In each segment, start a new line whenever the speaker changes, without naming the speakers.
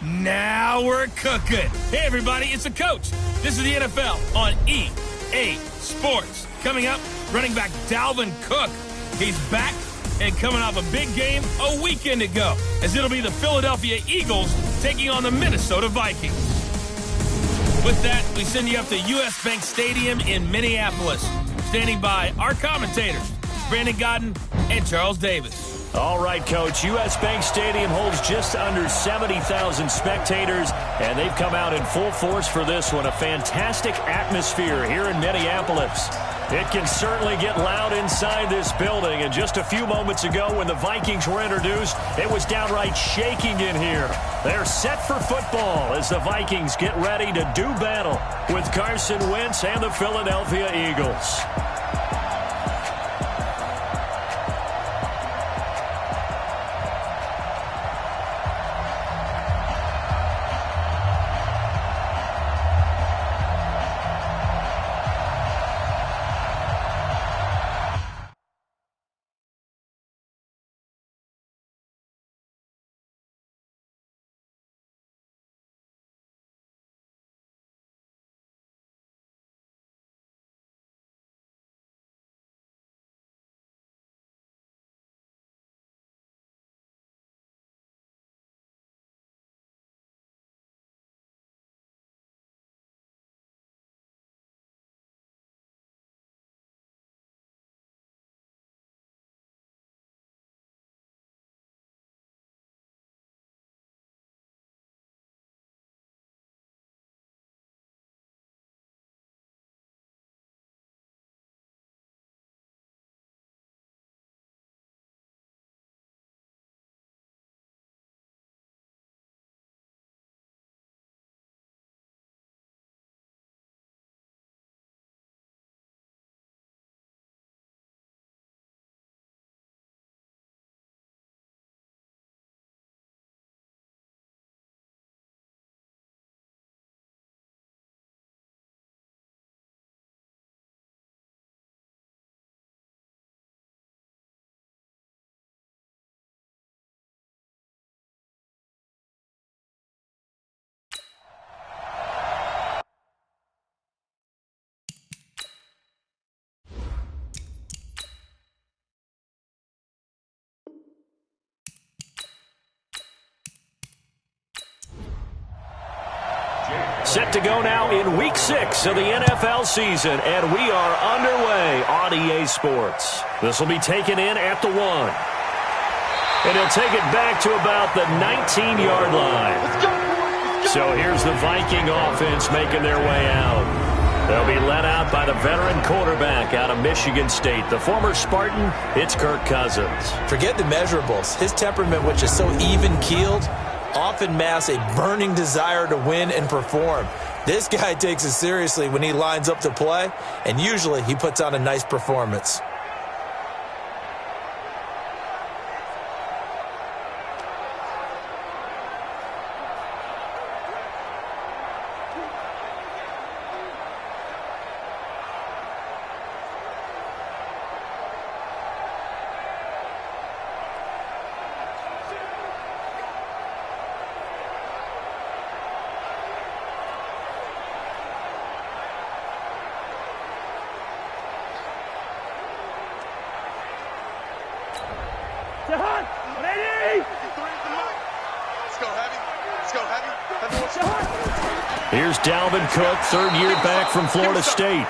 Now we're cooking. Hey, everybody, it's the coach. This is the NFL on EA Sports. Coming up, running back Dalvin Cook. He's back and coming off a big game a weekend ago, as it'll be the Philadelphia Eagles taking on the Minnesota Vikings. With that, we send you up to U.S. Bank Stadium in Minneapolis. Standing by our commentators, Brandon Godden and Charles Davis.
All right, Coach. U.S. Bank Stadium holds just under 70,000 spectators, and they've come out in full force for this one. A fantastic atmosphere here in Minneapolis. It can certainly get loud inside this building, and just a few moments ago when the Vikings were introduced, it was downright shaking in here. They're set for football as the Vikings get ready to do battle with Carson Wentz and the Philadelphia Eagles. Set to go now in Week 6 of the NFL season, and we are underway on EA Sports. This will be taken in at the 1. And he'll take it back to about the 19-yard line. So here's the Viking offense making their way out. They'll be led out by the veteran quarterback out of Michigan State. The former Spartan, it's Kirk Cousins.
Forget the measurables. His temperament, which is so even-keeled, often masks a burning desire to win and perform. This guy takes it seriously when he lines up to play, and usually he puts on a nice performance.
Here's Dalvin Cook, third year back from Florida State.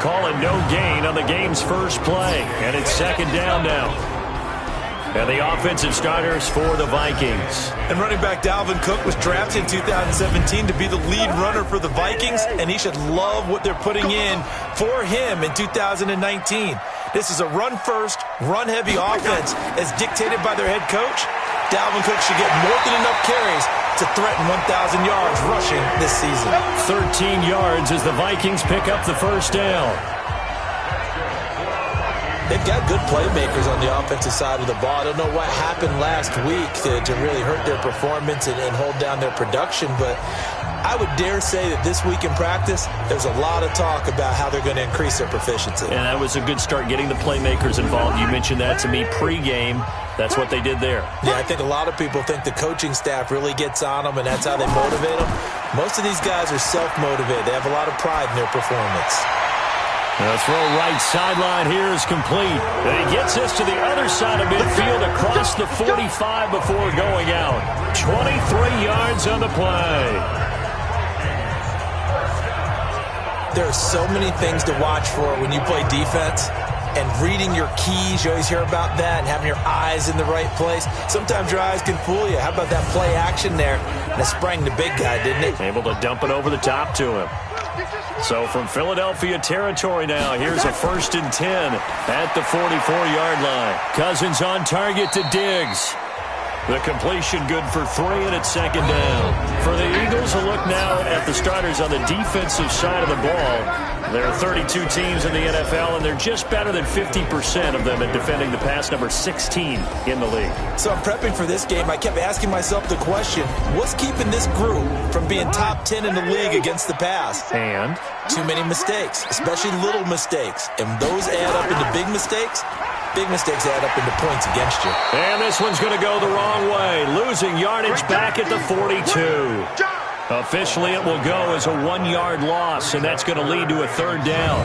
Calling no gain on the game's first play, and it's second down now. And the offensive starters for the Vikings.
And running back Dalvin Cook was drafted in 2017 to be the lead runner for the Vikings, and he should love what they're putting in for him in 2019. This is a run-first, run-heavy offense as dictated by their head coach. Dalvin Cook should get more than enough carries to threaten 1,000 yards rushing this season.
13 yards as the Vikings pick up the first down.
They've got good playmakers on the offensive side of the ball. I don't know what happened last week to really hurt their performance and hold down their production, but I would dare say that this week in practice, there's a lot of talk about how they're going to increase their proficiency.
And that was a good start, getting the playmakers involved. You mentioned that to me pregame. That's what they did there.
Yeah, I think a lot of people think the coaching staff really gets on them, and that's how they motivate them. Most of these guys are self-motivated. They have a lot of pride in their performance.
The throw right sideline here is complete. And he gets this to the other side of midfield across the 45 before going out. 23 yards on the play.
There are so many things to watch for when you play defense. And reading your keys, you always hear about that, and having your eyes in the right place. Sometimes your eyes can fool you. How about that play action there? And it sprang the big guy, didn't it?
Able to dump it over the top to him. So from Philadelphia territory now, here's a 1st and 10 at the 44-yard line. Cousins on target to Diggs. The completion good for 3, and it's 2nd down. For the Eagles, a look now at the starters on the defensive side of the ball. There are 32 teams in the NFL, and they're just better than 50% of them at defending the pass, number 16 in the league.
So I'm prepping for this game. I kept asking myself the question, what's keeping this group from being top 10 in the league against the pass?
And?
Too many mistakes, especially little mistakes. And those add up into big mistakes. Big mistakes add up into points against you.
And this one's going to go the wrong way. Losing yardage back at the 42. Officially, it will go as a 1-yard loss, and that's going to lead to a 3rd down.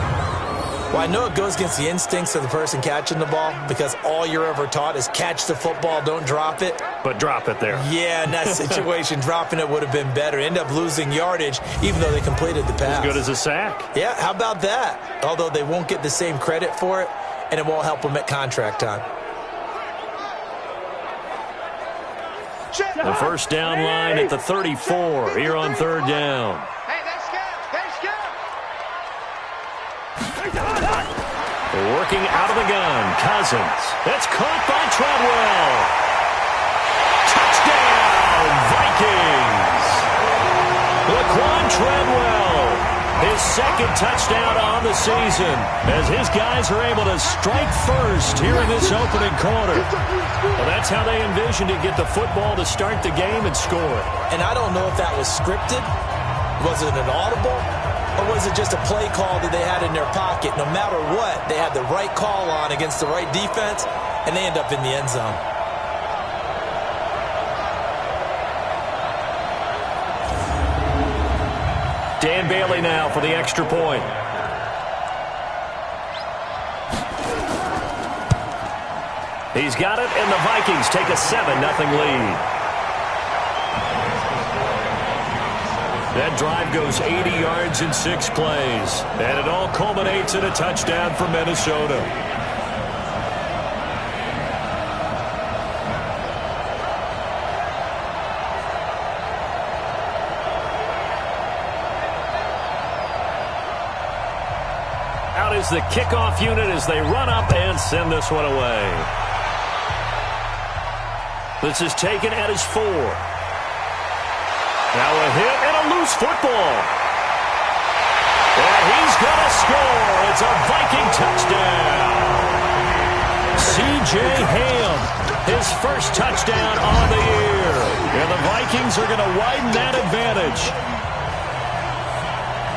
Well, I know it goes against the instincts of the person catching the ball because all you're ever taught is catch the football, don't drop it.
But drop it there.
Yeah, in that situation, dropping it would have been better. End up losing yardage, even though they completed the pass.
As good as a sack.
Yeah, how about that? Although they won't get the same credit for it, and it won't help them at contract time.
The 1st down line at the 34 here on 3rd down. Working out of the gun, Cousins. That's caught by Treadwell. Touchdown, Vikings. Laquan Treadwell, his 2nd touchdown on the season, as his guys are able to strike first here in this opening quarter. Well, that's how they envisioned to get the football to start the game and score.
And I don't know if that was scripted. Was it an audible? Or was it just a play call that they had in their pocket? No matter what, they had the right call on against the right defense, and they end up in the end zone.
Dan Bailey now for the extra point. He's got it, and the Vikings take a 7-0 lead. That drive goes 80 yards in 6 plays, and it all culminates in a touchdown for Minnesota. Out is the kickoff unit as they run up and send this one away. This is taken at his 4. Now a hit and a loose football. And he's going to score. It's a Viking touchdown. C.J. Ham, his first touchdown on the year. And the Vikings are going to widen that advantage.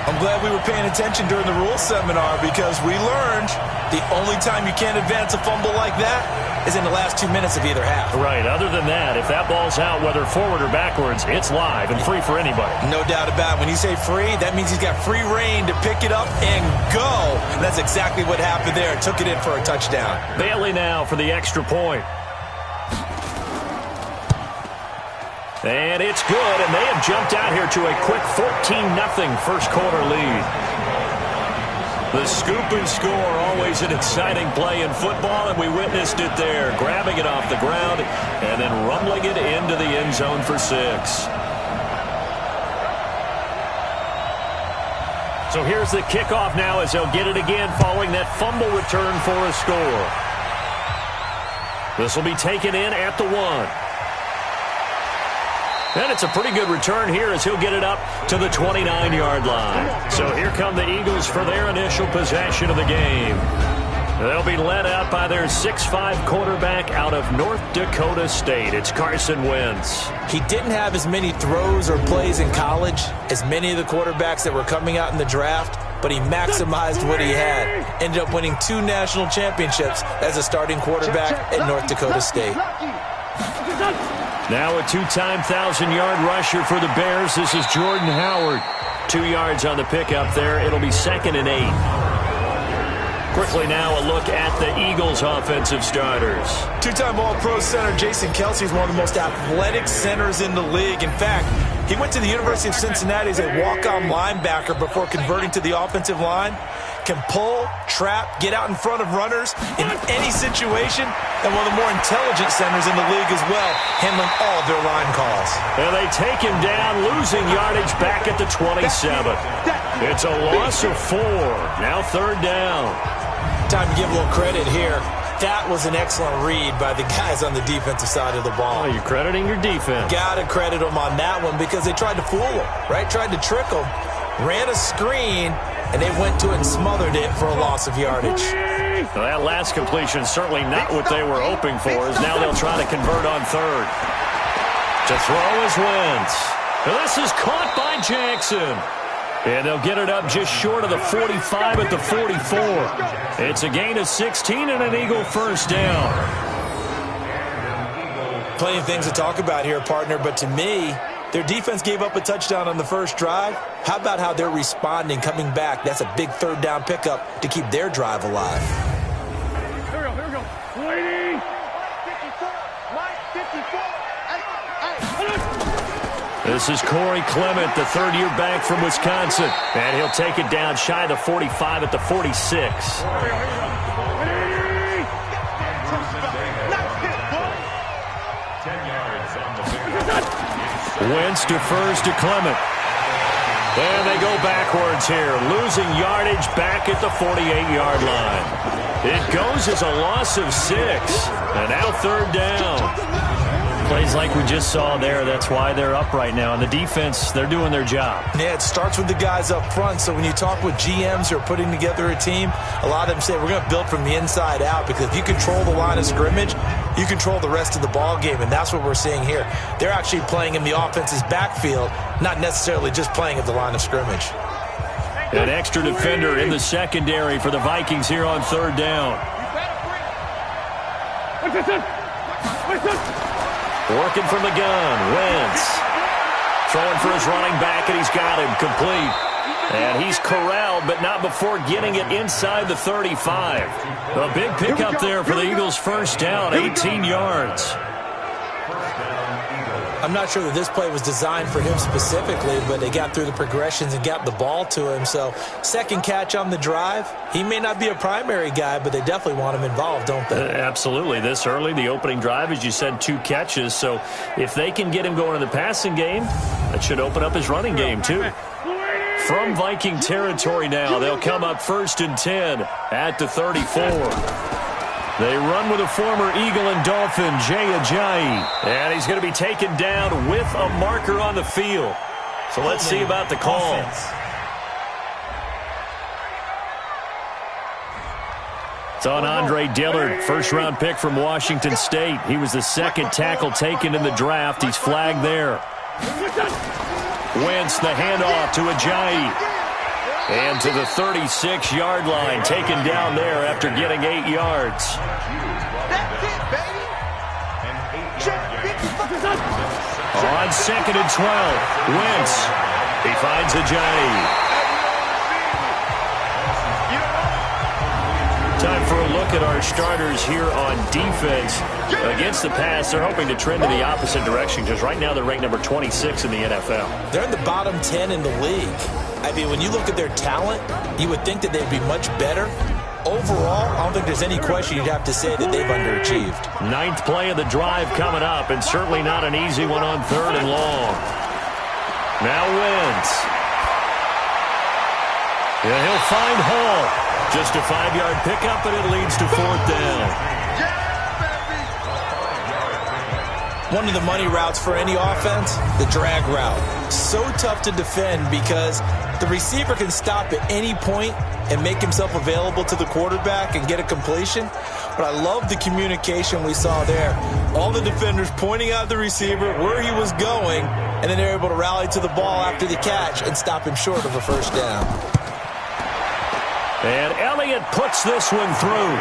I'm glad we were paying attention during the rules seminar because we learned the only time you can't advance a fumble like that is in the last 2 minutes of either half.
Right. Other than that, if that ball's out, whether forward or backwards, it's live and free for anybody.
No doubt about it. When you say free, that means he's got free reign to pick it up and go. And that's exactly what happened there. Took it in for a touchdown.
Bailey now for the extra point. And it's good, and they have jumped out here to a quick 14-0 first quarter lead. The scoop and score, always an exciting play in football, and we witnessed it there, grabbing it off the ground and then rumbling it into the end zone for 6. So here's the kickoff now as they'll get it again following that fumble return for a score. This will be taken in at the 1. And it's a pretty good return here as he'll get it up to the 29-yard line. So here come the Eagles for their initial possession of the game. They'll be led out by their 6'5" quarterback out of North Dakota State. It's Carson Wentz.
He didn't have as many throws or plays in college as many of the quarterbacks that were coming out in the draft, but he maximized what he had. Ended up winning 2 national championships as a starting quarterback at North Dakota State.
Now a 2-time 1,000-yard rusher for the Bears. This is Jordan Howard. 2 yards on the pickup there. It'll be 2nd and 8. Quickly now a look at the Eagles' offensive starters.
2-time All-Pro center Jason Kelce is one of the most athletic centers in the league. In fact, he went to the University of Cincinnati as a walk-on linebacker before converting to the offensive line. Can pull, trap, get out in front of runners in any situation, and one of the more intelligent centers in the league as well, handling all of their line calls.
And they take him down, losing yardage back at the 27. It's a loss of 4. Now 3rd down.
Time to give a little credit here. That was an excellent read by the guys on the defensive side of the ball.
Oh, you're crediting your defense.
Got to credit them on that one because they tried to fool him, right? Tried to trick him. Ran a screen, and they went to it and smothered it for a loss of yardage.
Well, that last completion certainly not what they were hoping for, as now they'll try to convert on 3rd. To throw is Wentz. This is caught by Jackson. And they'll get it up just short of the 45 at the 44. It's a gain of 16 and an Eagle first down.
Plenty of things to talk about here, partner, but to me, their defense gave up a touchdown on the first drive. How about how they're responding, coming back? That's a big 3rd down pickup to keep their drive alive.
Here we go. Waiting. 54. Mike, 54.
This is Corey Clement, the 3rd-year back from Wisconsin. And he'll take it down shy of the 45 at the 46. Wentz defers to Clement. And they go backwards here, losing yardage back at the 48-yard line. It goes as a loss of 6. And now 3rd down. Plays like we just saw there. That's why they're up right now. And the defense, they're doing their job.
Yeah, it starts with the guys up front. So when you talk with GMs who are putting together a team, a lot of them say we're going to build from the inside out, because if you control the line of scrimmage, you control the rest of the ball game. And that's what we're seeing here. They're actually playing in the offense's backfield, not necessarily just playing at the line of scrimmage.
An extra defender in the secondary for the Vikings here on 3rd down. Working from the gun, Wentz. Throwing for his running back, and he's got him complete. And he's corralled, but not before getting it inside the 35. A big pickup there for the Eagles' first down, 18 yards.
I'm not sure that this play was designed for him specifically, but they got through the progressions and got the ball to him. So 2nd catch on the drive. He may not be a primary guy, but they definitely want him involved, don't they?
Absolutely. This early, the opening drive, as you said, 2 catches. So if they can get him going in the passing game, that should open up his running game too. From Viking territory now, they'll come up 1st and 10 at the 34. They run with a former Eagle and Dolphin, Jay Ajayi. And he's going to be taken down with a marker on the field. So let's see about the call. It's on Andre Dillard, 1st-round pick from Washington State. He was the 2nd tackle taken in the draft. He's flagged there. Wentz, the handoff to Ajayi. And to the 36-yard line, taken down there after getting 8 yards.
That's it, baby.
On 2nd and 12, Wentz. He finds Ajayi. Time for a look at our starters here on defense. Against the pass, they're hoping to trend in the opposite direction, because right now they're ranked number 26 in the NFL.
They're in the bottom 10 in the league. I mean, when you look at their talent, you would think that they'd be much better. Overall, I don't think there's any question you'd have to say that they've underachieved.
9th play of the drive coming up, and certainly not an easy one on 3rd and long. Now Wentz. Yeah, he'll find Hall. Just a 5-yard pickup, and it leads to 4th down.
One of the money routes for any offense, the drag route. So tough to defend because the receiver can stop at any point and make himself available to the quarterback and get a completion. But I love the communication we saw there. All the defenders pointing out the receiver where he was going, and then they're able to rally to the ball after the catch and stop him short of a first down.
And Elliott puts this one through.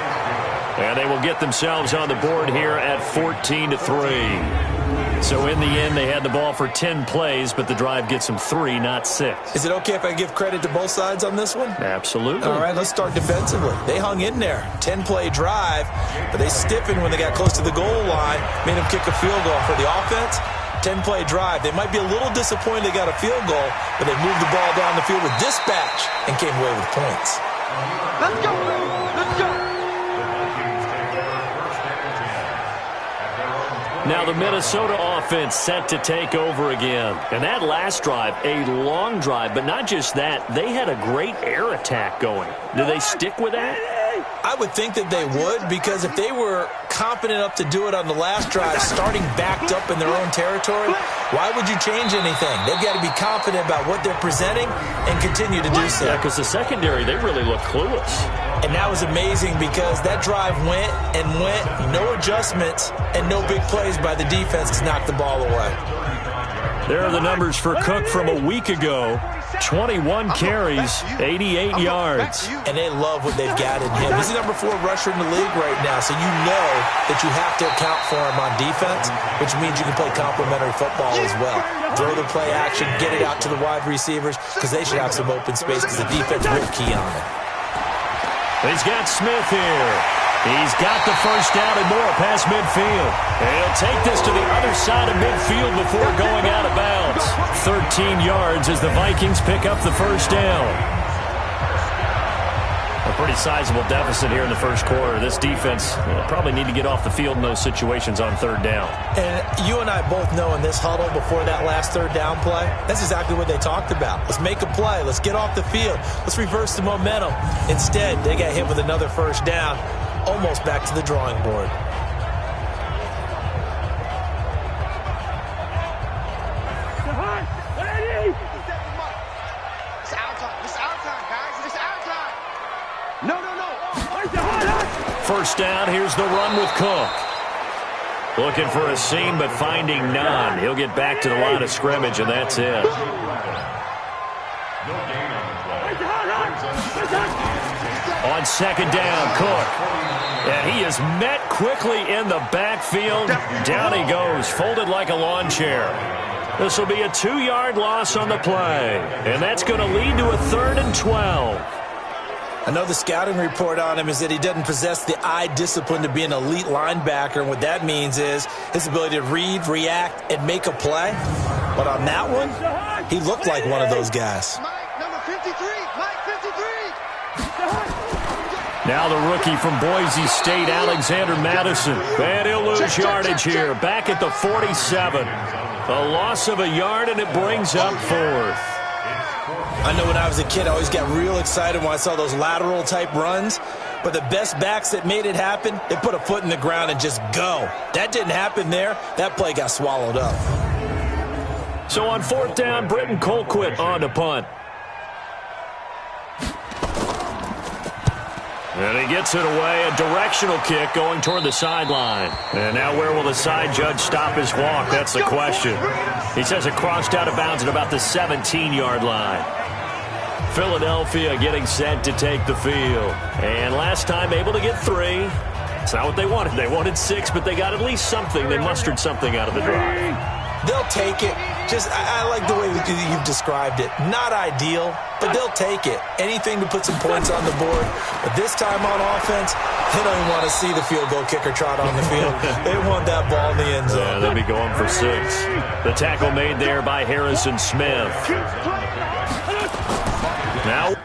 And they will get themselves on the board here at 14-3. So in the end, they had the ball for 10 plays, but the drive gets them 3, not 6.
Is it okay if I give credit to both sides on this one?
Absolutely.
All right, let's start defensively. They hung in there. 10-play drive, but they stiffened when they got close to the goal line, made them kick a field goal. For the offense, 10-play drive. They might be a little disappointed they got a field goal, but they moved the ball down the field with dispatch and came away with points.
Let's go. Let's go.
Now the Minnesota offense set to take over again. And that last drive, a long drive, but not just that, they had a great air attack going. Do they stick with that?
I would think that they would, because if they were confident enough to do it on the last drive, starting backed up in their own territory, why would you change anything? They've got to be confident about what they're presenting and continue to do so.
Yeah, because the secondary, they really look clueless.
And that was amazing because that drive went and went, no adjustments and no big plays by the defense to knock the ball away.
There are the numbers for Cook from a week ago. 21 carries, 88 yards.
And they love what they've got in him. He's the number 4 rusher in the league right now, so you know that you have to account for him on defense, which means you can play complementary football as well. Throw the play action, get it out to the wide receivers, because they should have some open space because the defense will key on it.
He's got Smith here. He's got the first down and more past midfield. And he'll take this to the other side of midfield before going out of bounds. 13 yards as the Vikings pick up the first down. A pretty sizable deficit here in the first quarter. This defense probably need to get off the field in those situations on third down.
And you and I both know in this huddle before that last third down play, that's exactly what they talked about. Let's make a play. Let's get off the field. Let's reverse the momentum. Instead, they got hit with another first down. Almost back to the drawing board.
It's our time. It's our time, guys. It's our time. No.
First down, here's the run with Cook. Looking for a seam, but finding none. He'll get back to the line of scrimmage, and that's it. On second down, Cook. And he is met quickly in the backfield. Down he goes, folded like a lawn chair. This will be a 2-yard loss on the play. And that's going to lead to a 3rd and 12.
I know the scouting report on him is that he doesn't possess the eye discipline to be an elite linebacker. And what that means is his ability to read, react, and make a play. But on that one, he looked like one of those guys.
Mike, number 53. Mike, 53.
Now the rookie from Boise State, Alexander Madison. And he'll lose yardage here, back at the 47. A loss of a yard, and it brings up 4th.
I know when I was a kid, I always got real excited when I saw those lateral-type runs. But the best backs that made it happen, they put a foot in the ground and just go. That didn't happen there. That play got swallowed up.
So on 4th down, Britton Colquitt on to punt. And he gets it away, a directional kick going toward the sideline. And now where will the side judge stop his walk? That's the question. He says it crossed out of bounds at about the 17-yard line. Philadelphia getting set to take the field. And last time able to get 3. It's not what they wanted. They wanted 6, but they got at least something. They mustered something out of the drive.
They'll take it. I like the way that you've described it. Not ideal, but they'll take it. Anything to put some points on the board. But this time on offense, they don't even want to see the field goal kicker trot on the field. They want that ball in the end zone.
Yeah, they'll be going for 6. The tackle made there by Harrison Smith. Now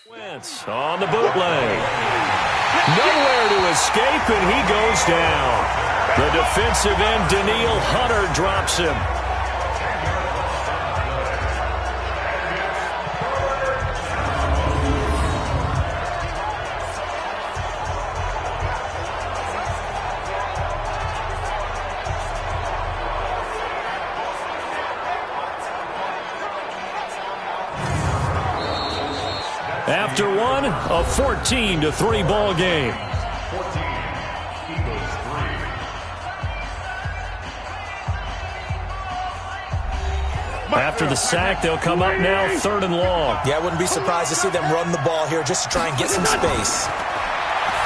Wentz on the bootleg. Nowhere to escape, and he goes down. The defensive end, Daniil Hunter, drops him. A 14-3 ball game. After the sack, they'll come up now 3rd and long.
Yeah, I wouldn't be surprised to see them run the ball here just to try and get some space.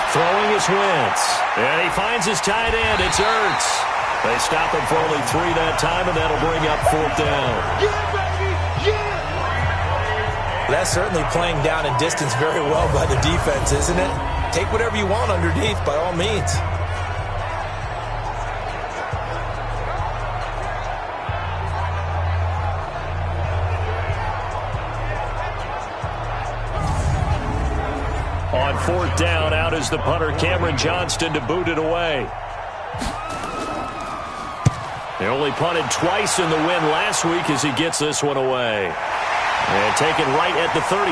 Throwing is Wentz. And he finds his tight end. It's Ertz. They stop him for only 3 that time, and that'll bring up 4th down.
Yeah, baby! Yeah!
That's certainly playing down and distance very well by the defense, isn't it? Take whatever you want underneath, by all means.
On 4th down, out is the punter, Cameron Johnston, to boot it away. They only punted twice in the win last week as he gets this one away. And taken right at the 35.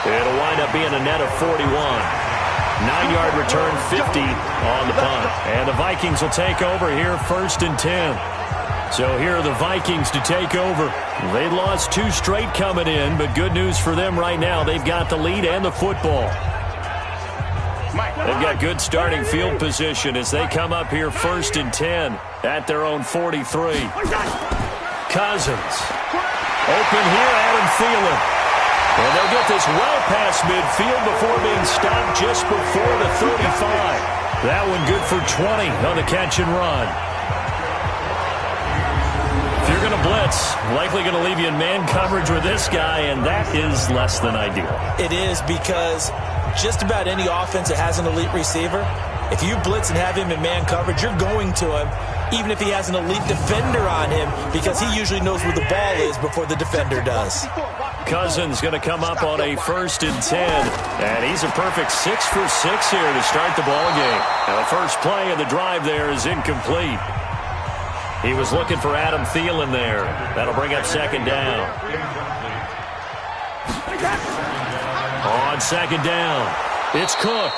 It'll wind up being a net of 41. 9-yard return, 50 on the punt. And the Vikings will take over here 1st and 10. So here are the Vikings to take over. They lost 2 straight coming in, but good news for them right now. They've got the lead and the football. They've got good starting field position as they come up here 1st and 10 at their own 43. Cousins. Open here, Adam Thielen. And they'll get this well past midfield before being stopped just before the 35. That one good for 20 on the catch and run. If you're going to blitz, likely going to leave you in man coverage with this guy, and that is less than ideal.
It is, because just about any offense that has an elite receiver, if you blitz and have him in man coverage, you're going to him, even if he has an elite defender on him, because he usually knows where the ball is before the defender does.
Cousins going to come up on a 1st and 10, and he's a perfect 6 for 6 here to start the ball game. Now the first play of the drive there is incomplete. He was looking for Adam Thielen there. That'll bring up 2nd down. On 2nd down, it's Cook.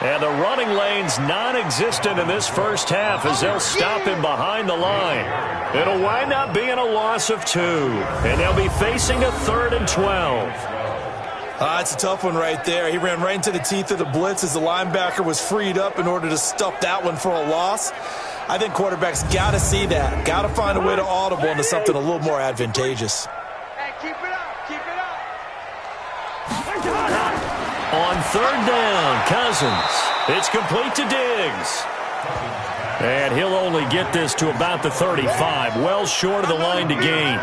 And the running lane's non-existent in this first half as they'll stop him behind the line. It'll wind up being a loss of 2. And they'll be facing a 3rd and 12.
It's a tough one right there. He ran right into the teeth of the blitz as the linebacker was freed up in order to stuff that one for a loss. I think quarterbacks got to see that. Got to find a way to audible into something a little more advantageous.
Hey, keep it up. Keep it up.
On 3rd down, Cousins. It's complete to Diggs. And he'll only get this to about the 35, well short of the line to gain.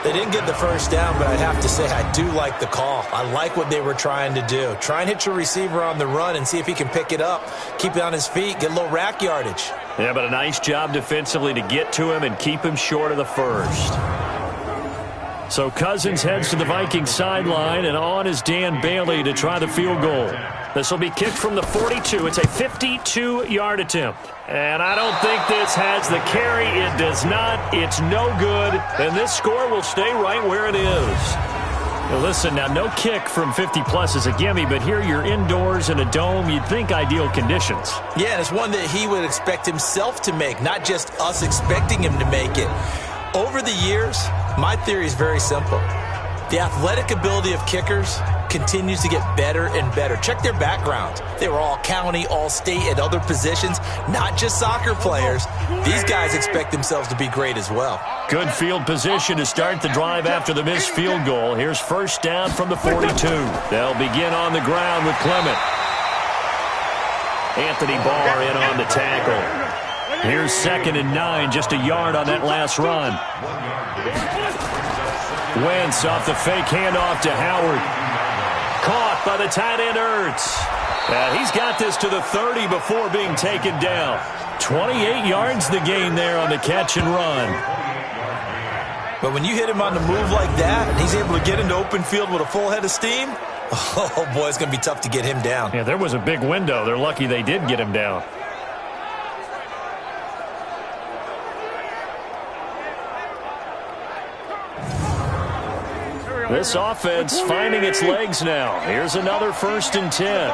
They didn't get the first down, but I'd have to say I do like the call. I like what they were trying to do. Try and hit your receiver on the run and see if he can pick it up, keep it on his feet, get a little rack yardage.
Yeah, but a nice job defensively to get to him and keep him short of the first. So Cousins heads to the Vikings sideline, and on is Dan Bailey to try the field goal. This will be kicked from the 42. It's a 52-yard attempt. And I don't think this has the carry. It does not. It's no good. And this score will stay right where it is. Now listen, now no kick from 50-plus is a gimme, but here you're indoors in a dome. You'd think ideal conditions.
Yeah, and it's one that he would expect himself to make, not just us expecting him to make it. Over the years, my theory is very simple. The athletic ability of kickers continues to get better and better. Check their backgrounds. They were all county, all state, at other positions, not just soccer players. These guys expect themselves to be great as well.
Good field position to start the drive after the missed field goal. Here's 1st down from the 42. They'll begin on the ground with Clement. Anthony Barr in on the tackle. Here's 2nd and 9, just a yard on that last run. Wentz off the fake handoff to Howard. Caught by the tight end Ertz. He's got this to the 30 before being taken down. 28 yards the gain there on the catch and run.
But when you hit him on the move like that, and he's able to get into open field with a full head of steam, oh boy, it's going to be tough to get him down.
Yeah, there was a big window. They're lucky they did get him down. This offense finding its legs now. Here's another 1st and 10.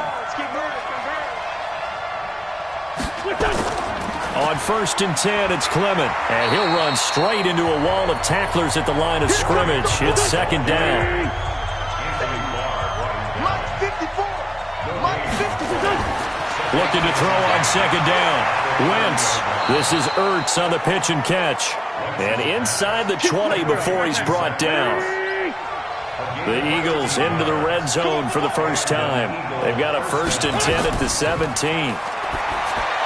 On 1st and 10, it's Clement. And he'll run straight into a wall of tacklers at the line of scrimmage. It's 2nd down. looking to throw on second down. Wentz. This is Ertz on the pitch and catch. And inside the 20 before he's brought down. The Eagles into the red zone for the first time. They've got a 1st and 10 at the 17.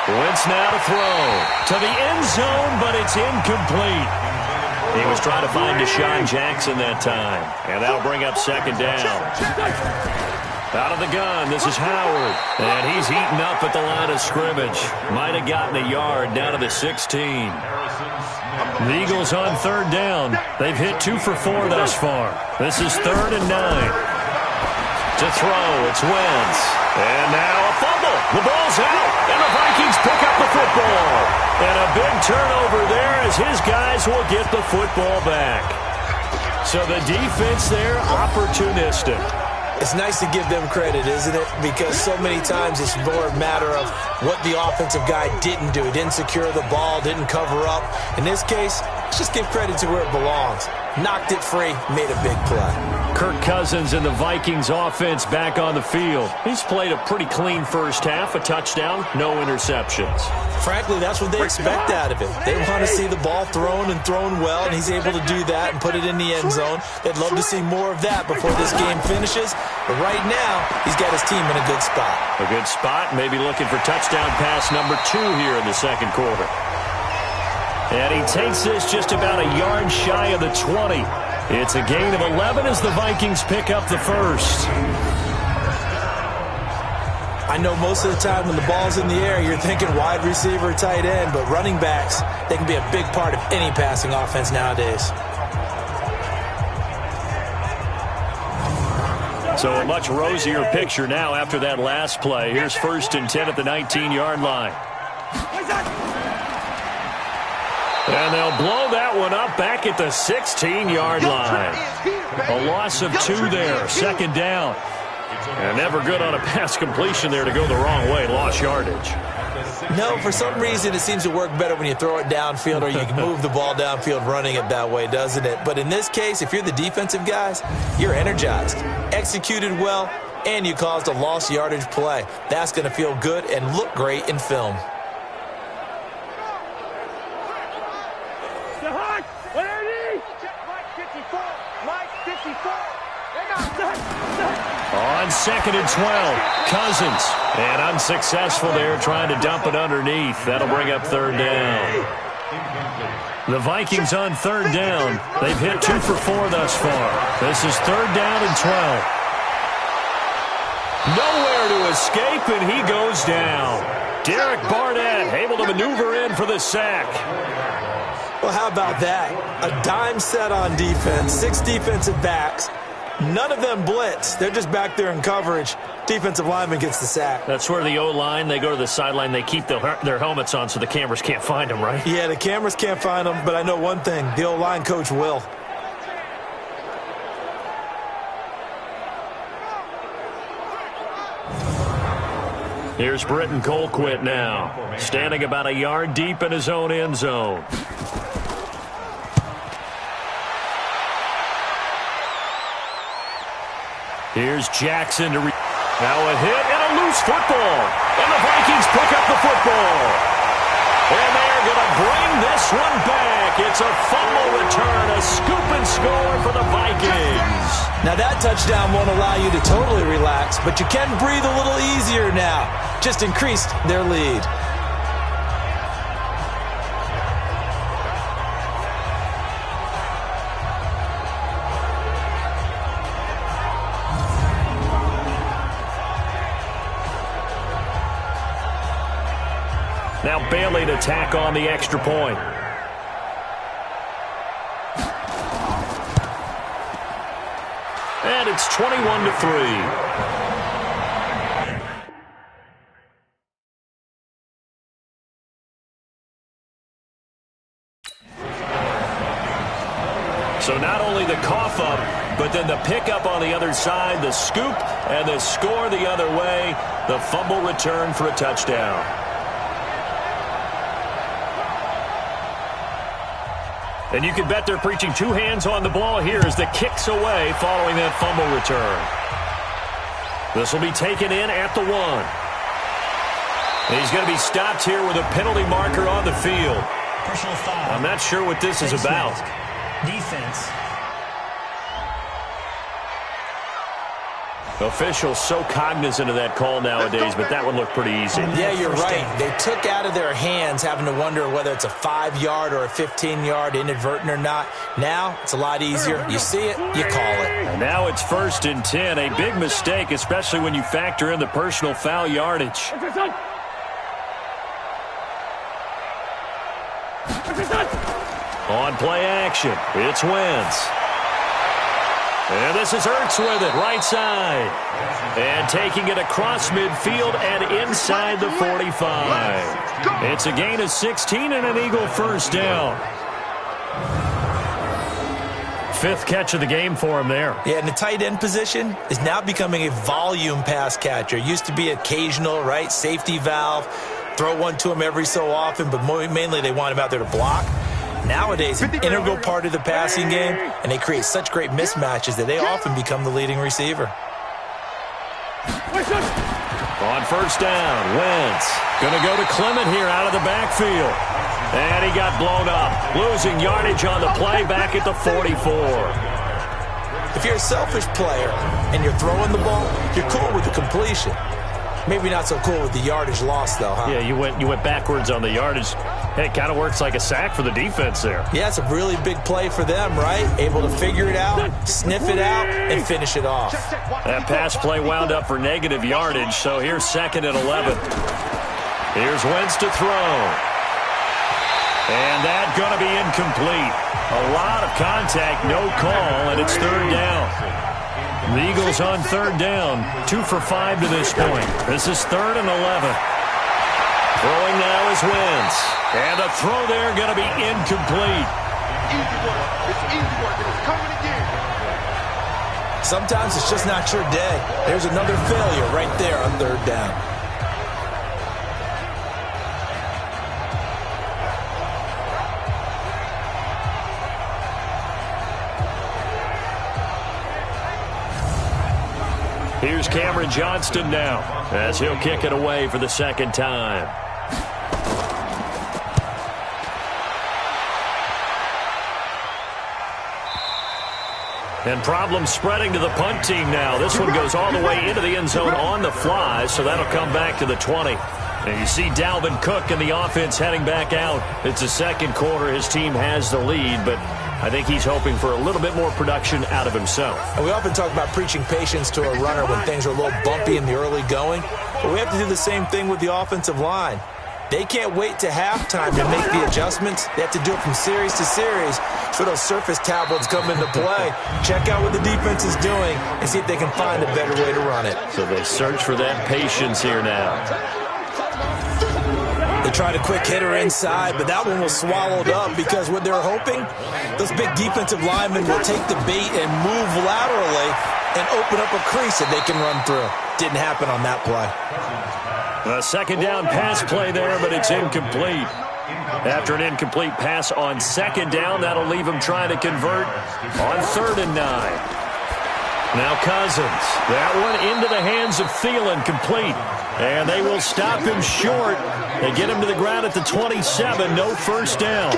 Wentz now to throw to the end zone, but it's incomplete. He was trying to find Deshaun Jackson that time, and that'll bring up second down. Out of the gun, this is Howard, and he's heating up at the line of scrimmage. Might have gotten a yard down to the 16. The Eagles on 3rd down. They've hit 2 for 4 thus far. This is 3rd and 9. To throw, it's Wentz. And now a fumble. The ball's out, and the Vikings pick up the football. And a big turnover there as his guys will get the football back. So the defense there, opportunistic.
It's nice to give them credit, isn't it? Because so many times it's more a matter of what the offensive guy didn't do. He didn't secure the ball, didn't cover up. In this case, let's just give credit to where it belongs. Knocked it free, made a big play.
Kirk Cousins and the Vikings offense back on the field. He's played a pretty clean first half, a touchdown, no interceptions.
Frankly, that's what they expect out of him. They want to see the ball thrown and thrown well, and he's able to do that and put it in the end zone. They'd love to see more of that before this game finishes. But right now, he's got his team in a good spot.
A good spot, maybe looking for touchdown pass number 2 here in the second quarter. And he takes this just about a yard shy of the 20. It's a gain of 11 as the Vikings pick up the first.
I know most of the time when the ball's in the air, you're thinking wide receiver, tight end, but running backs, they can be a big part of any passing offense nowadays.
So a much rosier picture now after that last play. Here's 1st and 10 at the 19-yard line. And they'll blow that one up back at the 16-yard line. A loss of 2 there, 2nd down. And never good on a pass completion there to go the wrong way, lost yardage.
No, for some reason it seems to work better when you throw it downfield or you can move the ball downfield running it that way, doesn't it? But in this case, if you're the defensive guys, you're energized, executed well, and you caused a lost yardage play. That's going to feel good and look great in film.
On 2nd and 12, Cousins. And unsuccessful there trying to dump it underneath. That'll bring up 3rd down. The Vikings on 3rd down. They've hit 2 for 4 thus far. This is 3rd down and 12. Nowhere to escape, and he goes down. Derek Barnett able to maneuver in for the sack.
Well, how about that? A dime set on defense, 6 defensive backs. None of them blitz. They're just back there in coverage. Defensive lineman gets the sack.
That's where the O-line, they go to the sideline, they keep their helmets on so the cameras can't find them, right?
Yeah, the cameras can't find them, but I know one thing. The O-line coach will.
Here's Britton Colquitt now, standing about a yard deep in his own end zone. Here's Jackson to now a hit and a loose football. And the Vikings pick up the football. And they're going to bring this one back. It's a fumble return, a scoop and score for the Vikings.
Now that touchdown won't allow you to totally relax, but you can breathe a little easier now. Just increased their lead.
Now Bailey to tack on the extra point. And it's 21-3. So not only the cough up, but then the pickup on the other side, the scoop, and the score the other way, the fumble return for a touchdown. And you can bet they're preaching 2 hands on the ball here as the kick's away following that fumble return. This will be taken in at the 1. He's going to be stopped here with a penalty marker on the field.
Personal foul.
I'm not sure what this is about.
Defense.
Officials so cognizant of that call nowadays, but that one looked pretty easy.
Yeah, you're right. They took out of their hands having to wonder whether it's a 5-yard or a 15-yard, inadvertent or not. Now, it's a lot easier. You see it, you call it.
And now it's 1st and 10. A big mistake, especially when you factor in the personal foul yardage. On play action, it's Wentz. And this is Ertz with it, right side. And taking it across midfield and inside the 45. It's a gain of 16 and an Eagle first down. 5th catch of the game for him there.
Yeah, and the tight end position is now becoming a volume pass catcher. Used to be occasional, right? Safety valve. Throw one to him every so often, but mainly they want him out there to block. Nowadays, an integral part of the passing game, and they create such great mismatches that they often become the leading receiver.
On first down, Wentz going to go to Clement here out of the backfield. And he got blown up, losing yardage on the play back at the 44.
If you're a selfish player and you're throwing the ball, you're cool with the completion. Maybe not so cool with the yardage loss, though, huh?
Yeah, you went backwards on the yardage. Hey, it kind of works like a sack for the defense there.
Yeah, it's a really big play for them, right? Able to figure it out, sniff it out, and finish it off.
That pass play wound up for negative yardage, so here's 2nd and 11. Here's Wentz to throw. And that's going to be incomplete. A lot of contact, no call, and it's 3rd down. The Eagles on 3rd down, 2 for 5 to this point. This is 3rd and 11. Throwing now is Wentz. And a throw there going to be incomplete.
Easy work. It's easy work, and it's coming again.
Sometimes it's just not your day. There's another failure right there on 3rd down.
Here's Cameron Johnston now as he'll kick it away for the 2nd time. And problems spreading to the punt team now. This one goes all the way into the end zone on the fly, so that'll come back to the 20. And you see Dalvin Cook and the offense heading back out. It's the 2nd quarter. His team has the lead, but I think he's hoping for a little bit more production out of himself.
And we often talk about preaching patience to a runner when things are a little bumpy in the early going, but we have to do the same thing with the offensive line. They can't wait to halftime to make the adjustments. They have to do it from series to series so those surface tablets come into play. Check out what the defense is doing and see if they can find a better way to run it.
So they search for that patience here now.
They tried a quick hitter inside, but that one was swallowed up because what they're hoping, those big defensive linemen will take the bait and move laterally and open up a crease that they can run through. Didn't happen on that play.
A 2nd down pass play there, but it's incomplete. After an incomplete pass on 2nd down, that'll leave him trying to convert on 3rd and 9. Now Cousins. That one into the hands of Thielen, complete. And they will stop him short. They get him to the ground at the 27. No first down.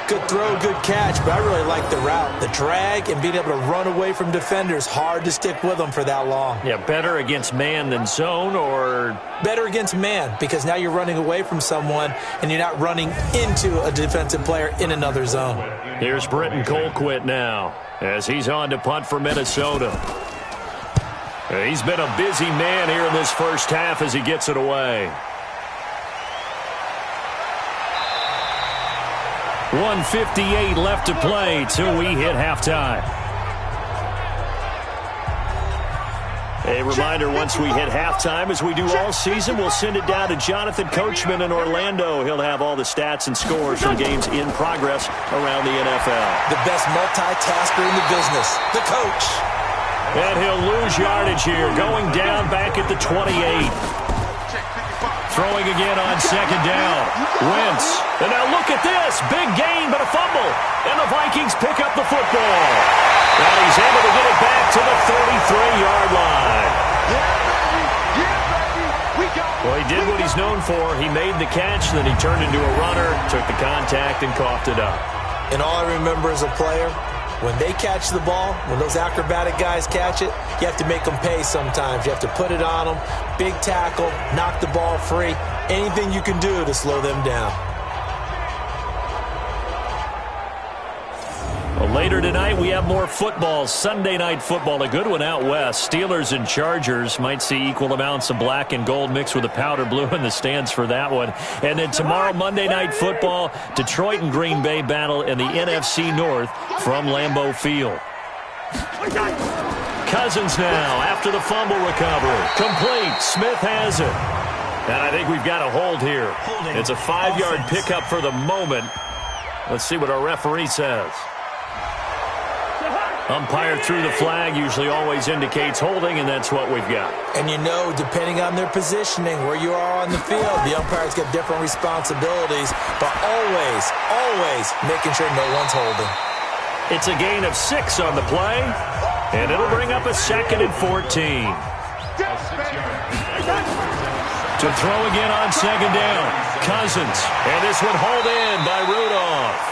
Good throw, good catch, but I really like the route. The drag and being able to run away from defenders. Hard to stick with them for that long.
Yeah, better against man than zone, or?
Better against man, because now you're running away from someone and you're not running into a defensive player in another zone.
Here's Britton Colquitt now as he's on to punt for Minnesota. He's been a busy man here in this first half as he gets it away. 1:58 left to play till we hit halftime. A reminder, once we hit halftime, as we do all season, we'll send it down to Jonathan Coachman in Orlando. He'll have all the stats and scores from games in progress around the NFL.
The best multitasker in the business, the coach.
And he'll lose yardage here, going down back at the 28. Throwing again on 2nd down. Wentz. And now look at this. Big gain, but a fumble. And the Vikings pick up the football. And he's able to get it back to the 33-yard line.
Yeah, baby. Yeah, baby. We got
Well, he did what he's known for. He made the catch, then he turned into a runner, took the contact, and coughed it up.
And all I remember as a player, when they catch the ball, when those acrobatic guys catch it, you have to make them pay sometimes. You have to put it on them, big tackle, knock the ball free, anything you can do to slow them down.
Well, later tonight, we have more football. Sunday night football, a good one out west. Steelers and Chargers might see equal amounts of black and gold mixed with a powder blue in the stands for that one. And then tomorrow, Monday night football, Detroit and Green Bay battle in the NFC North from Lambeau Field. Cousins now after the fumble recovery. Complete. Smith has it. And I think we've got a hold here. It's a 5-yard pickup for the moment. Let's see what our referee says. Umpire threw the flag, usually always indicates holding, and that's what we've got.
And you know, depending on their positioning, where you are on the field, the umpires get different responsibilities, but always making sure no one's holding.
It's a gain of 6 on the play, and it'll bring up a 2nd and 14. To throw again on 2nd down, Cousins, and this one hauled in by Rudolph.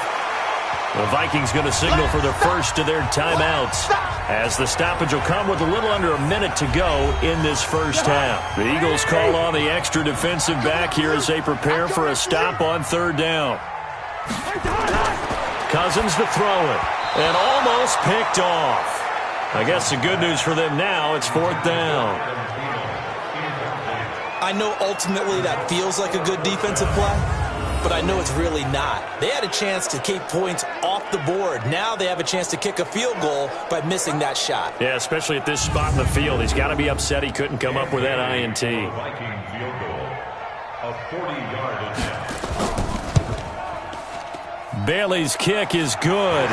The Vikings going to signal for their first of their timeouts, as the stoppage will come with a little under a minute to go in this first half. The Eagles call on the extra defensive back here as they prepare for a stop on 3rd down. Cousins to throw it, and almost picked off. I guess the good news for them now, it's 4th down.
I know ultimately that feels like a good defensive play, but I know it's really not. They had a chance to keep points off the board. Now they have a chance to kick a field goal by missing that shot.
Yeah, especially at this spot in the field. He's got to be upset he couldn't come up with that INT.
Viking field goal of 40-yard attempt.
Bailey's kick is good.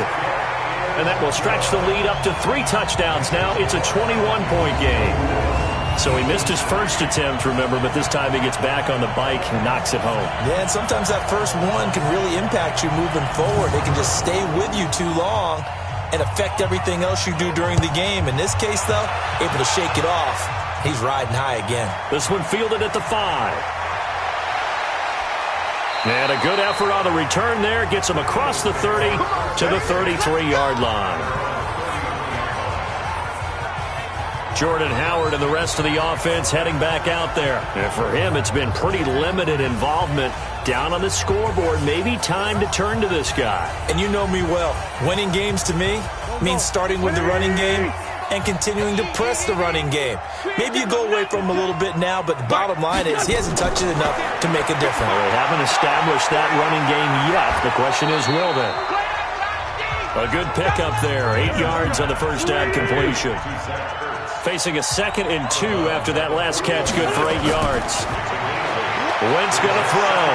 And that will stretch the lead up to 3 touchdowns now. It's a 21-point game. So he missed his first attempt, remember, but this time he gets back on the bike and knocks it home.
Yeah, and sometimes that first one can really impact you moving forward. It can just stay with you too long and affect everything else you do during the game. In this case, though, able to shake it off. He's riding high again.
This one fielded at the 5. And a good effort on the return there. Gets him across the 30 to the 33-yard line. Jordan Howard and the rest of the offense heading back out there. And for him, it's been pretty limited involvement down on the scoreboard. Maybe time to turn to this guy.
And you know me well. Winning games to me means starting with the running game and continuing to press the running game. Maybe you go away from him a little bit now, but the bottom line is he hasn't touched it enough to make a difference.
Well, they haven't established that running game yet. The question is, will they? A good pickup there. 8 yards on the first down completion. Facing a 2nd and 2 after that last catch, good for 8 yards. Wentz going to throw.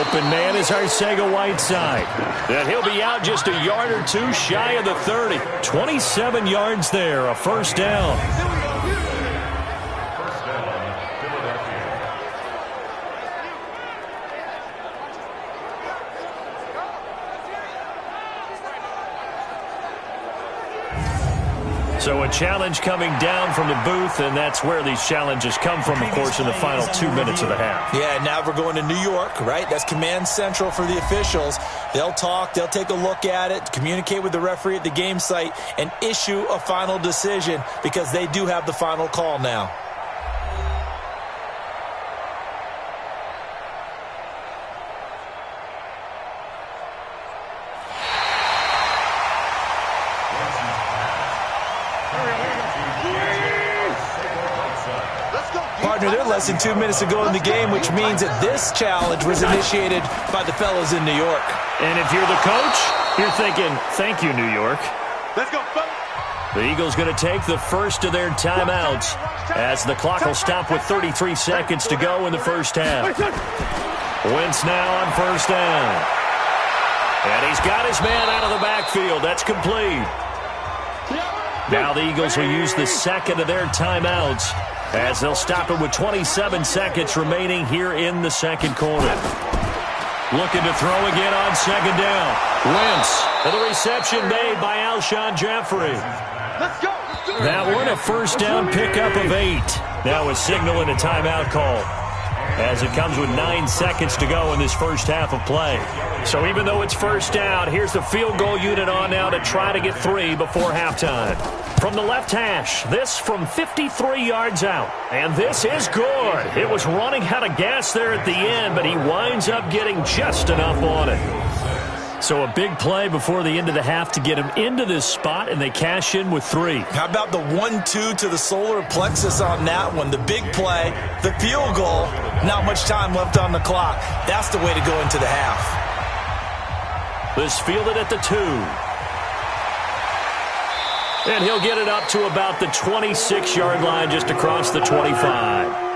Open man is Arcega-Whiteside. And he'll be out just a yard or 2 shy of the 30. 27 yards there, a first down. So a challenge coming down from the booth, and that's where these challenges come from, of course, in the final 2 minutes of the half.
Yeah, now we're going to New York, right? That's command central for the officials. They'll talk, they'll take a look at it, communicate with the referee at the game site, and issue a final decision because they do have the final call now. Partner, they're less than 2 minutes to go in the game, which means that this challenge was initiated by the fellows in New York.
And if you're the coach, you're thinking, thank you, New York.
Let's go, folks.
The Eagles going to take the first of their timeouts as the clock will stop with 33 seconds to go in the first half. Wentz now on first down. And he's got his man out of the backfield. That's complete. Now the Eagles will use the second of their timeouts as they'll stop it with 27 seconds remaining here in the second quarter. Looking to throw again on second down. Wentz, and the reception made by Alshon Jeffrey.
Let's go.
That one a first down pickup of 8. Now a signal and a timeout call, as it comes with 9 seconds to go in this first half of play. So even though it's first down, here's the field goal unit on now to try to get 3 before halftime. From the left hash, this from 53 yards out. And this is good. It was running out of gas there at the end, but he winds up getting just enough on it. So a big play before the end of the half to get him into this spot, and they cash in with 3.
How about the 1-2 to the solar plexus on that one? The big play, the field goal, not much time left on the clock. That's the way to go into the half.
This fielded at the 2. And he'll get it up to about the 26-yard line, just across the 25.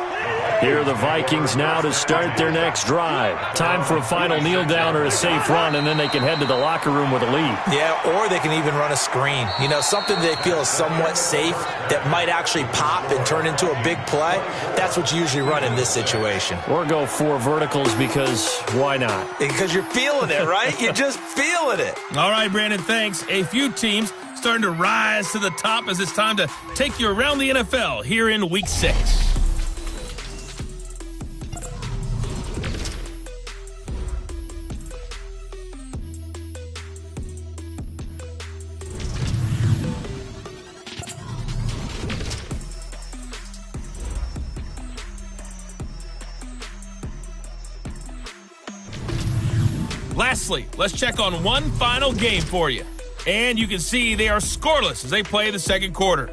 Here are the Vikings now to start their next drive. Time for a final kneel down or a safe run, and then they can head to the locker room with a lead.
Yeah, or they can even run a screen. You know, something they feel is somewhat safe that might actually pop and turn into a big play. That's what you usually run in this situation.
Or go 4 verticals, because why not?
Because you're feeling it, right? You're just feeling it.
All right, Brandon, thanks. A few teams starting to rise to the top as it's time to take you around the NFL here in Week 6. Lastly, let's check on one final game for you. And you can see they are scoreless as they play the second quarter.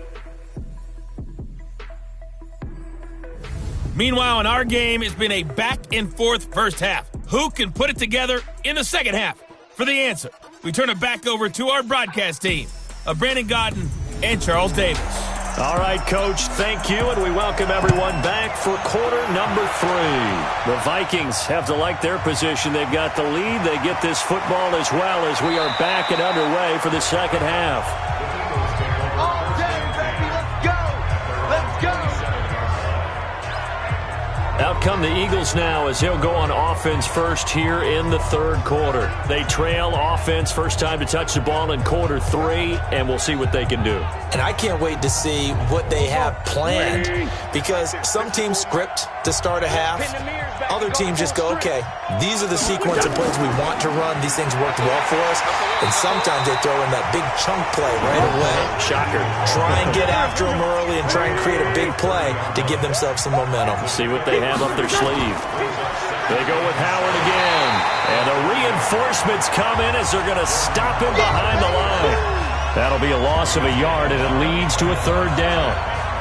Meanwhile, in our game, it's been a back-and-forth first half. Who can put it together in the second half? For the answer, we turn it back over to our broadcast team of Brandon Godden and Charles Davis.
All right, Coach, thank you, and we welcome everyone back for quarter number 3. The Vikings have to like their position. They've got the lead. They get this football as well as we are back and underway for the second half.
All day, baby, let's go! Let's go!
Out come the Eagles now as he'll go on offense first here in the third quarter. They trail offense, first time to touch the ball in quarter 3, and we'll see what they can do.
And I can't wait to see what they have planned, because some teams script to start a half. Other teams just go, okay, these are the sequence of plays we want to run. These things worked well for us. And sometimes they throw in that big chunk play right away.
Shocker.
Try and get after them early and try and create a big play to give themselves some momentum.
See what they have up their sleeve. They go with Howard again. And the reinforcements come in as they're going to stop him behind the line. That'll be a loss of a yard, and it leads to a third down.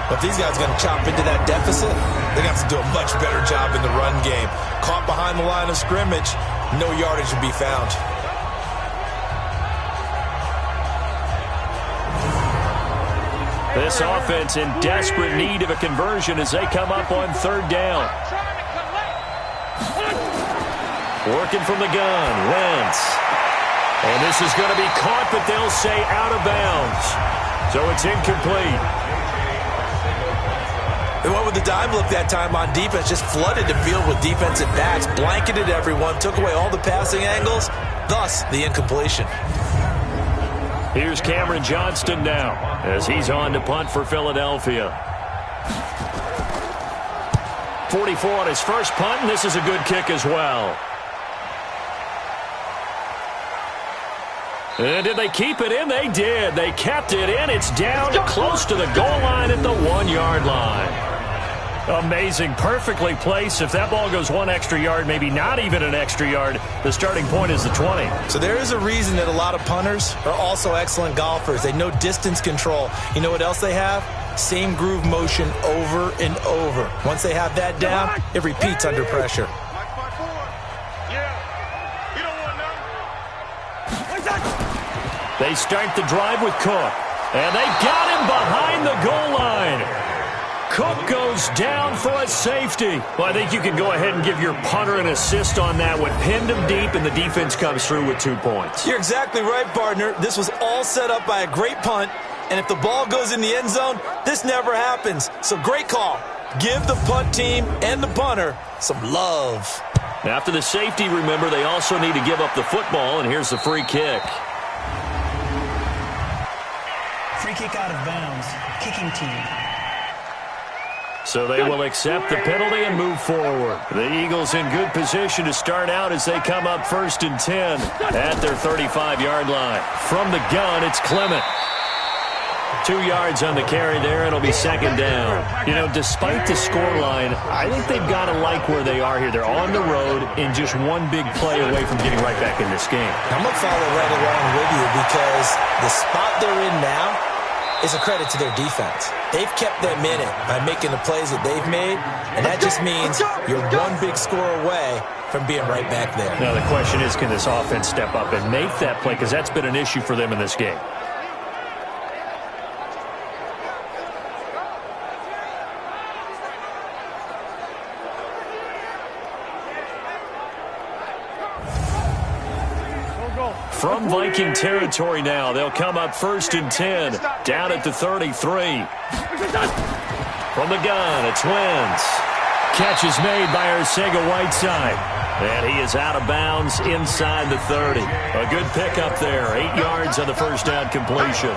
But these guys are going to chop into that deficit. They're going to have to do a much better job in the run game. Caught behind the line of scrimmage, no yardage to be found.
This offense in desperate need of a conversion as they come up on third down. Working from the gun, Wentz. And this is going to be caught, but they'll say out of bounds. So it's incomplete.
They went with the dime look that time on defense, just flooded the field with defensive backs, blanketed everyone, took away all the passing angles, thus the incompletion.
Here's Cameron Johnston now as he's on to punt for Philadelphia. 44 on his first punt, and this is a good kick as well. And did they keep it in? They did. They kept it in. It's down close to the goal line at the 1-yard line. Amazing. Perfectly placed. If that ball goes 1 extra yard, maybe not even an extra yard, the starting point is the 20.
So there is a reason that a lot of punters are also excellent golfers. They know distance control. You know what else they have? Same groove motion over and over. Once they have that down, it repeats under pressure.
They start the drive with Cook, and they got him behind the goal line. Cook goes down for a safety. Well, I think you can go ahead and give your punter an assist on that one. Pinned him deep, and the defense comes through with 2 points.
You're exactly right, partner. This was all set up by a great punt, and if the ball goes in the end zone, this never happens. So great call. Give the punt team and the punter some love.
After the safety, remember, they also need to give up the football, and here's the free kick.
Free kick out of bounds. Kicking team.
So they will accept the penalty and move forward. The Eagles in good position to start out as they come up 1st and 10 at their 35-yard line. From the gun, it's Clement. 2 yards on the carry there. It'll be 2nd down. You know, despite the scoreline, I think they've got to like where they are here. They're on the road and just one big play away from getting right back in this game.
I'm going to follow right along with you because the spot they're in now is a credit to their defense. They've kept them in it by making the plays that they've made, and that just means you're one big score away from being right back there.
Now the question is, can this offense step up and make that play? Because that's been an issue for them in this game. From Viking territory now, they'll come up 1st and 10, down at the 33. From the gun, it's Wentz. Catch is made by Arcega-Whiteside. And he is out of bounds inside the 30. A good pickup there, 8 yards on the first down completion.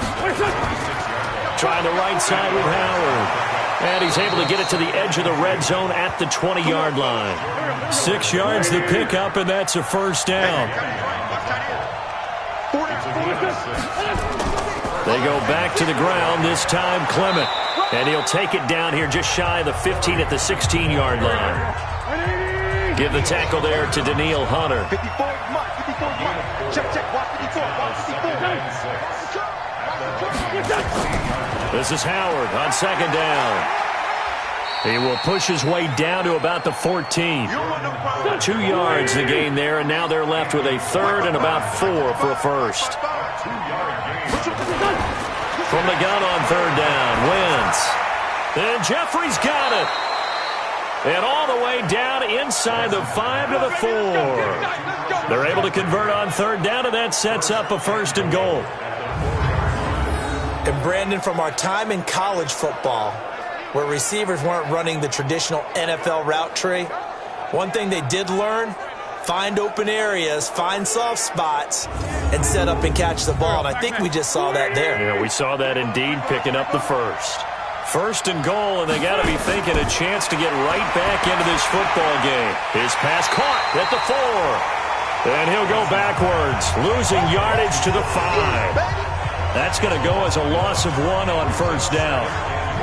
Trying the right side with Howard. And he's able to get it to the edge of the red zone at the 20-yard line. 6 yards the pickup, and that's a first down. They go back to the ground, this time Clement. And he'll take it down here just shy of the 15 at the 16-yard line. Give the tackle there to Daniil Hunter.
54, check, watch 54.
This is Howard on 2nd down. He will push his way down to about the 14. 2 yards the gain there, and now they're left with a 3rd and about 4 for a first. From the gun on 3rd down, Wentz. And Jeffrey's got it. And all the way down inside the 5 to the 4. They're able to convert on 3rd down, and that sets up a 1st and goal.
And Brandon, from our time in college football, where receivers weren't running the traditional NFL route tree, one thing they did learn, find open areas, find soft spots, and set up and catch the ball. And I think we just saw that there.
Yeah, we saw that indeed, picking up the first. 1st and goal, and they got to be thinking a chance to get right back into this football game. His pass caught at the 4. And he'll go backwards, losing yardage to the 5. That's going to go as a loss of 1 on 1st down.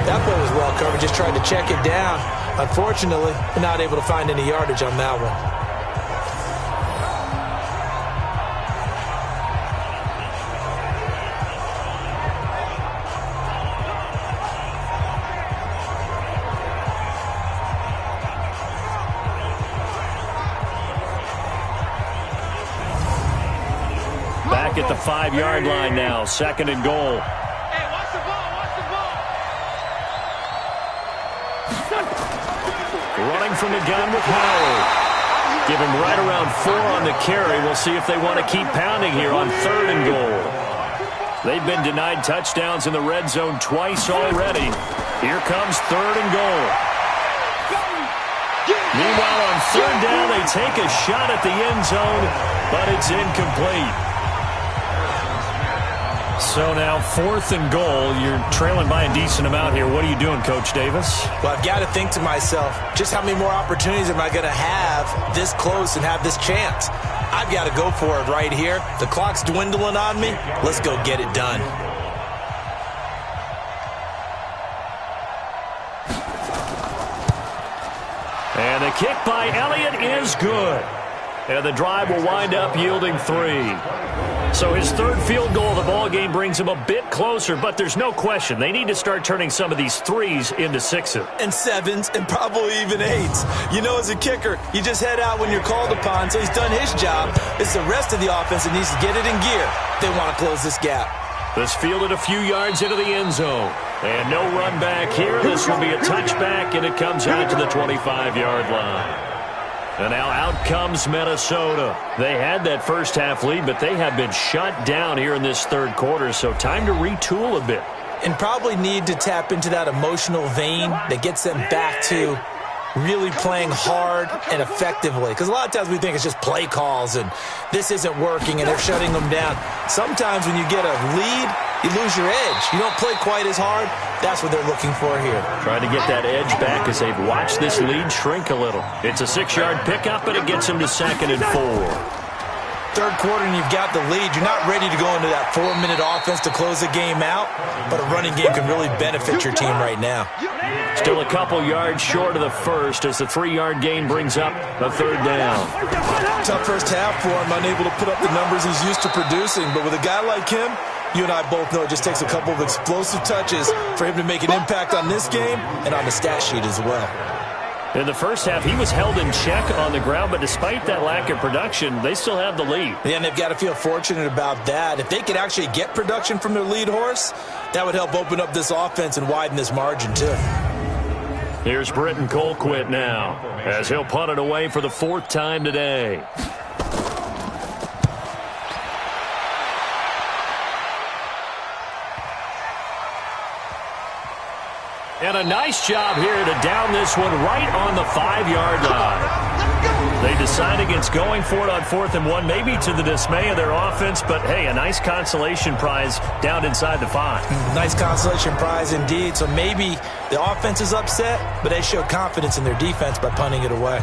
That play was well covered, just tried to check it down. Unfortunately, we're not able to find any yardage on that one.
Back at the 5-yard line now, 2nd and goal. Running from the gun with Howard. Give him right around 4 on the carry. We'll see if they want to keep pounding here on 3rd and goal. They've been denied touchdowns in the red zone twice already. Here comes 3rd and goal. Meanwhile, on 3rd down, they take a shot at the end zone, but it's incomplete. So now 4th and goal. You're trailing by a decent amount here. What are you doing, Coach Davis?
Well, I've got to think to myself, just how many more opportunities am I going to have this close and have this chance? I've got to go for it right here. The clock's dwindling on me. Let's go get it done.
And the kick by Elliott is good. And the drive will wind up yielding 3. So his 3rd field goal of the ball game brings him a bit closer, but there's no question they need to start turning some of these 3s into 6s.
And 7s, and probably even 8s. You know, as a kicker, you just head out when you're called upon, so he's done his job. It's the rest of the offense that needs to get it in gear. They want to close this gap.
This fielded a few yards into the end zone. And no run back here. This will be a touchback, and it comes out to the 25-yard line. And now out comes Minnesota. They had that first half lead, but they have been shut down here in this 3rd quarter, so time to retool a bit.
And probably need to tap into that emotional vein that gets them back to really playing hard and effectively. Because a lot of times we think it's just play calls and this isn't working and they're shutting them down. Sometimes when you get a lead, you lose your edge. You don't play quite as hard. That's what they're looking for here.
Trying to get that edge back as they've watched this lead shrink a little. It's a 6-yard pickup, and it gets them to 2nd and 4.
Third quarter and you've got the lead. You're not ready to go into that 4-minute offense to close the game out, but a running game can really benefit your team right now.
Still a couple yards short of the first as the 3-yard gain brings up a 3rd down.
Tough first half for him, unable to put up the numbers he's used to producing, but with a guy like him, you and I both know it just takes a couple of explosive touches for him to make an impact on this game and on the stat sheet as well.
In the first half, he was held in check on the ground, but despite that lack of production, they still have the lead.
Yeah, and they've got to feel fortunate about that. If they could actually get production from their lead horse, that would help open up this offense and widen this margin too.
Here's Britton Colquitt now, as he'll punt it away for the 4th time today. And a nice job here to down this one right on the 5-yard line. They decide against going for it on 4th and 1, maybe to the dismay of their offense, but hey, a nice consolation prize down inside the 5.
Nice consolation prize indeed. So maybe the offense is upset, but they showed confidence in their defense by punting it away.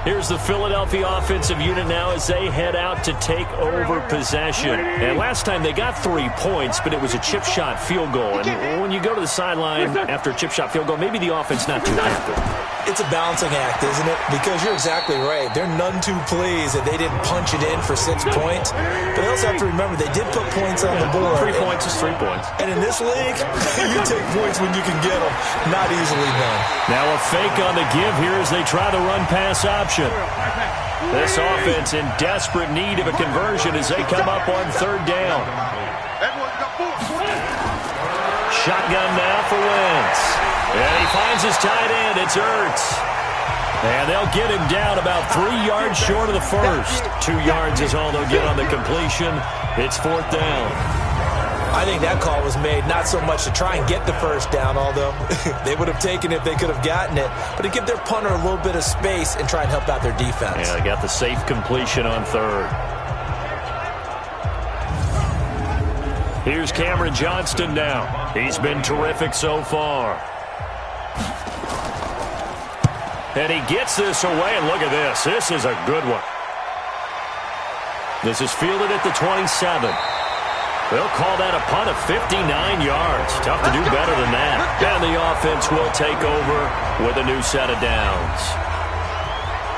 Here's the Philadelphia offensive unit now as they head out to take over possession. And last time they got 3 points, but it was a chip shot field goal. And when you go to the sideline after a chip shot field goal, maybe the offense not too happy.
It's a balancing act, isn't it? Because you're exactly right. They're none too pleased that they didn't punch it in for 6 points. But they also have to remember they did put points on the board.
3 points is 3 points.
And in this league, you take points when you can get them. Not easily done.
Now a fake on the give here as they try the run-pass option. This offense in desperate need of a conversion as they come up on 3rd down. Shotgun now for Wentz. And he finds his tight end. It's Ertz. And they'll get him down about 3 yards short of the first. 2 yards is all they'll get on the completion. It's 4th down.
I think that call was made not so much to try and get the first down, although they would have taken it if they could have gotten it, but to give their punter a little bit of space and try and help out their defense.
Yeah, they got the safe completion on 3rd. Here's Cameron Johnston now. He's been terrific so far. And he gets this away, and look at this. This is a good one. This is fielded at the 27. They'll call that a punt of 59 yards. Tough to do better than that. And the offense will take over with a new set of downs.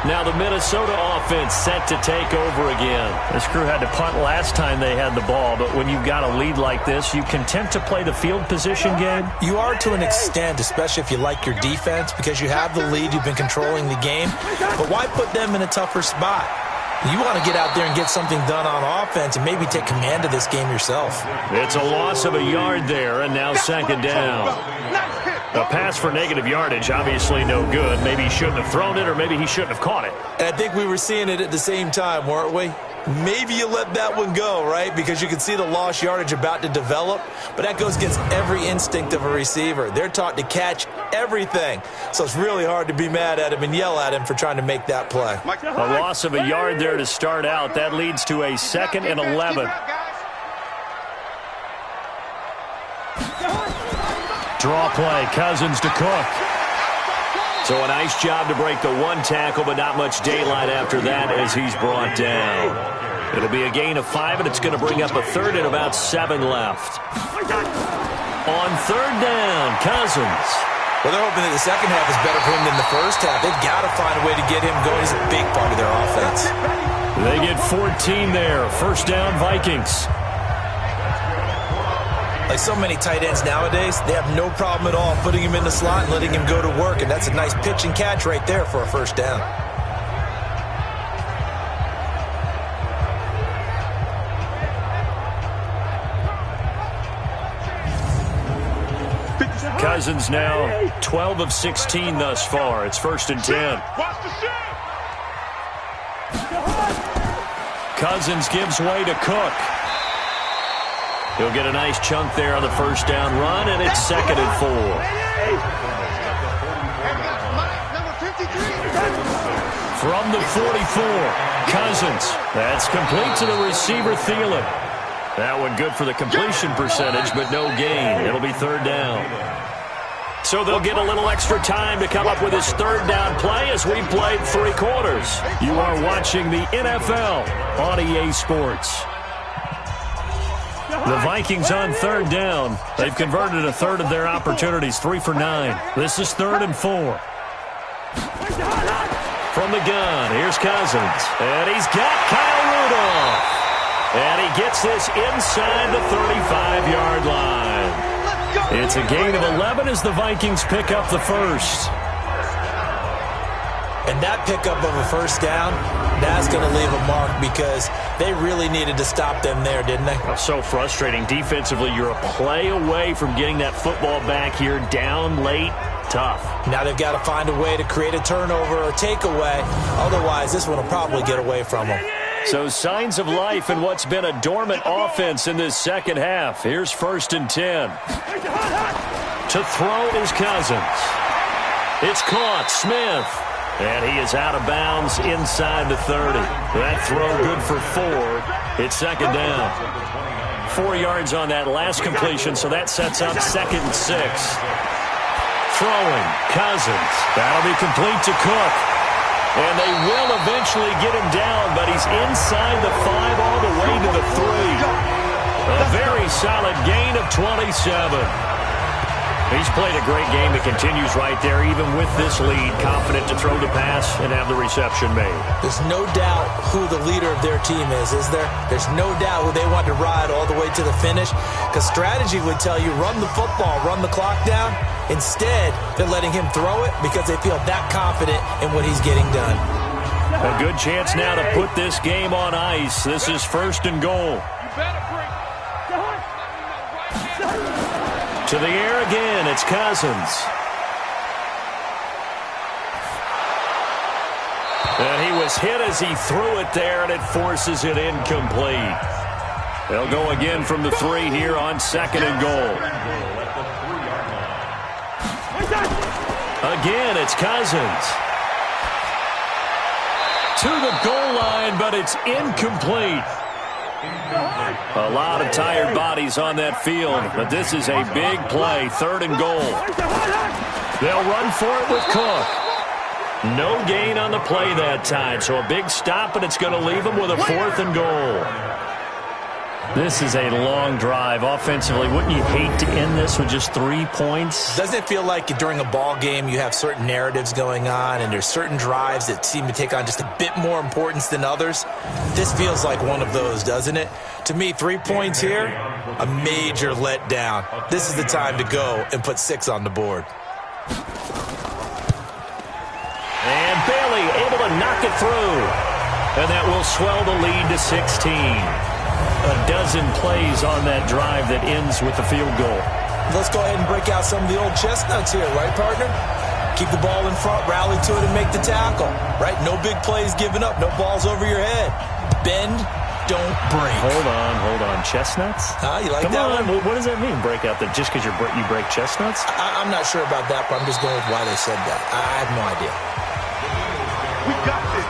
Now the Minnesota offense set to take over again. This crew had to punt last time they had the ball, but when you've got a lead like this, you content to play the field position game?
You are to an extent, especially if you like your defense, because you have the lead, you've been controlling the game. But why put them in a tougher spot? You want to get out there and get something done on offense and maybe take command of this game yourself.
It's a loss of a yard there, and now 2nd down. A pass for negative yardage, obviously no good. Maybe he shouldn't have thrown it, or maybe he shouldn't have caught it.
And I think we were seeing it at the same time, weren't we? Maybe you let that one go, right? Because you can see the lost yardage about to develop. But that goes against every instinct of a receiver. They're taught to catch everything. So it's really hard to be mad at him and yell at him for trying to make that play.
A loss of a yard there to start out. That leads to a 2nd and 11. Draw play, Cousins to Cook. So a nice job to break the 1 tackle, but not much daylight after that as he's brought down. It'll be a gain of 5, and it's going to bring up a 3rd and about 7 left. On 3rd down, Cousins.
Well, they're hoping that the second half is better for him than the first half. They've got to find a way to get him going. He's a big part of their offense.
They get 14 there. 1st down, Vikings.
Like so many tight ends nowadays, they have no problem at all putting him in the slot and letting him go to work, and that's a nice pitch and catch right there for a 1st down.
Cousins now 12 of 16 thus far. It's 1st and 10. Cousins gives way to Cook. He'll get a nice chunk there on the 1st down run, and it's 2nd and 4. From the 44, Cousins. That's complete to the receiver, Thielen. That one good for the completion percentage, but no gain. It'll be third down. So they'll get a little extra time to come up with his third down play as we played 3 quarters. You are watching the NFL on EA Sports. The Vikings on third down. They've converted a third of their opportunities, 3 for 9. This is 3rd and 4. From the gun, here's Cousins. And he's got Kyle Rudolph. And he gets this inside the 35-yard line. It's a gain of 11 as the Vikings pick up the first.
And that pickup of a first down, that's going to leave a mark because they really needed to stop them there, didn't they?
So frustrating. Defensively, you're a play away from getting that football back here down late. Tough.
Now they've got to find a way to create a turnover or takeaway. Otherwise, this one will probably get away from them.
So signs of life in what's been a dormant offense in this second half. Here's 1st and 10. To throw is Cousins. It's caught. Smith. And he is out of bounds inside the 30. That throw good for 4. It's 2nd down. 4 yards on that last completion, so that sets up 2nd and 6. Throwing. Cousins. That'll be complete to Cook. And they will eventually get him down, but he's inside the 5 all the way to the 3. A very solid gain of 27. He's played a great game that continues right there, even with this lead, confident to throw the pass and have the reception made.
There's no doubt who the leader of their team is there? There's no doubt who they want to ride all the way to the finish, because strategy would tell you run the football, run the clock down. Instead, they're letting him throw it because they feel that confident in what he's getting done.
A good chance now to put this game on ice. This is 1st and goal. To the air again, it's Cousins. And he was hit as he threw it there, and it forces it incomplete. They'll go again from the 3 here on 2nd and goal. Again, it's Cousins. To the goal line, but it's incomplete. A lot of tired bodies on that field, but this is a big play, 3rd and goal. They'll run for it with Cook. No gain on the play that time, so a big stop, and it's going to leave them with a 4th and goal. This is a long drive. Offensively, wouldn't you hate to end this with just 3 points?
Doesn't it feel like during a ball game you have certain narratives going on and there's certain drives that seem to take on just a bit more importance than others? This feels like one of those, doesn't it? To me, 3 points here, a major letdown. This is the time to go and put 6 on the board.
And Bailey able to knock it through. And that will swell the lead to 16. A dozen plays on that drive that ends with the field goal.
Let's go ahead and break out some of the old chestnuts here, right, partner? Keep the ball in front, rally to it, and make the tackle, right? No big plays given up, no balls over your head. Bend, don't break.
Hold on. Chestnuts?
You like
Come
that
on.
one?
What does that mean, break out? That just because you break chestnuts?
I'm not sure about that, but I'm just going with why they said that. I have no idea.
We got this.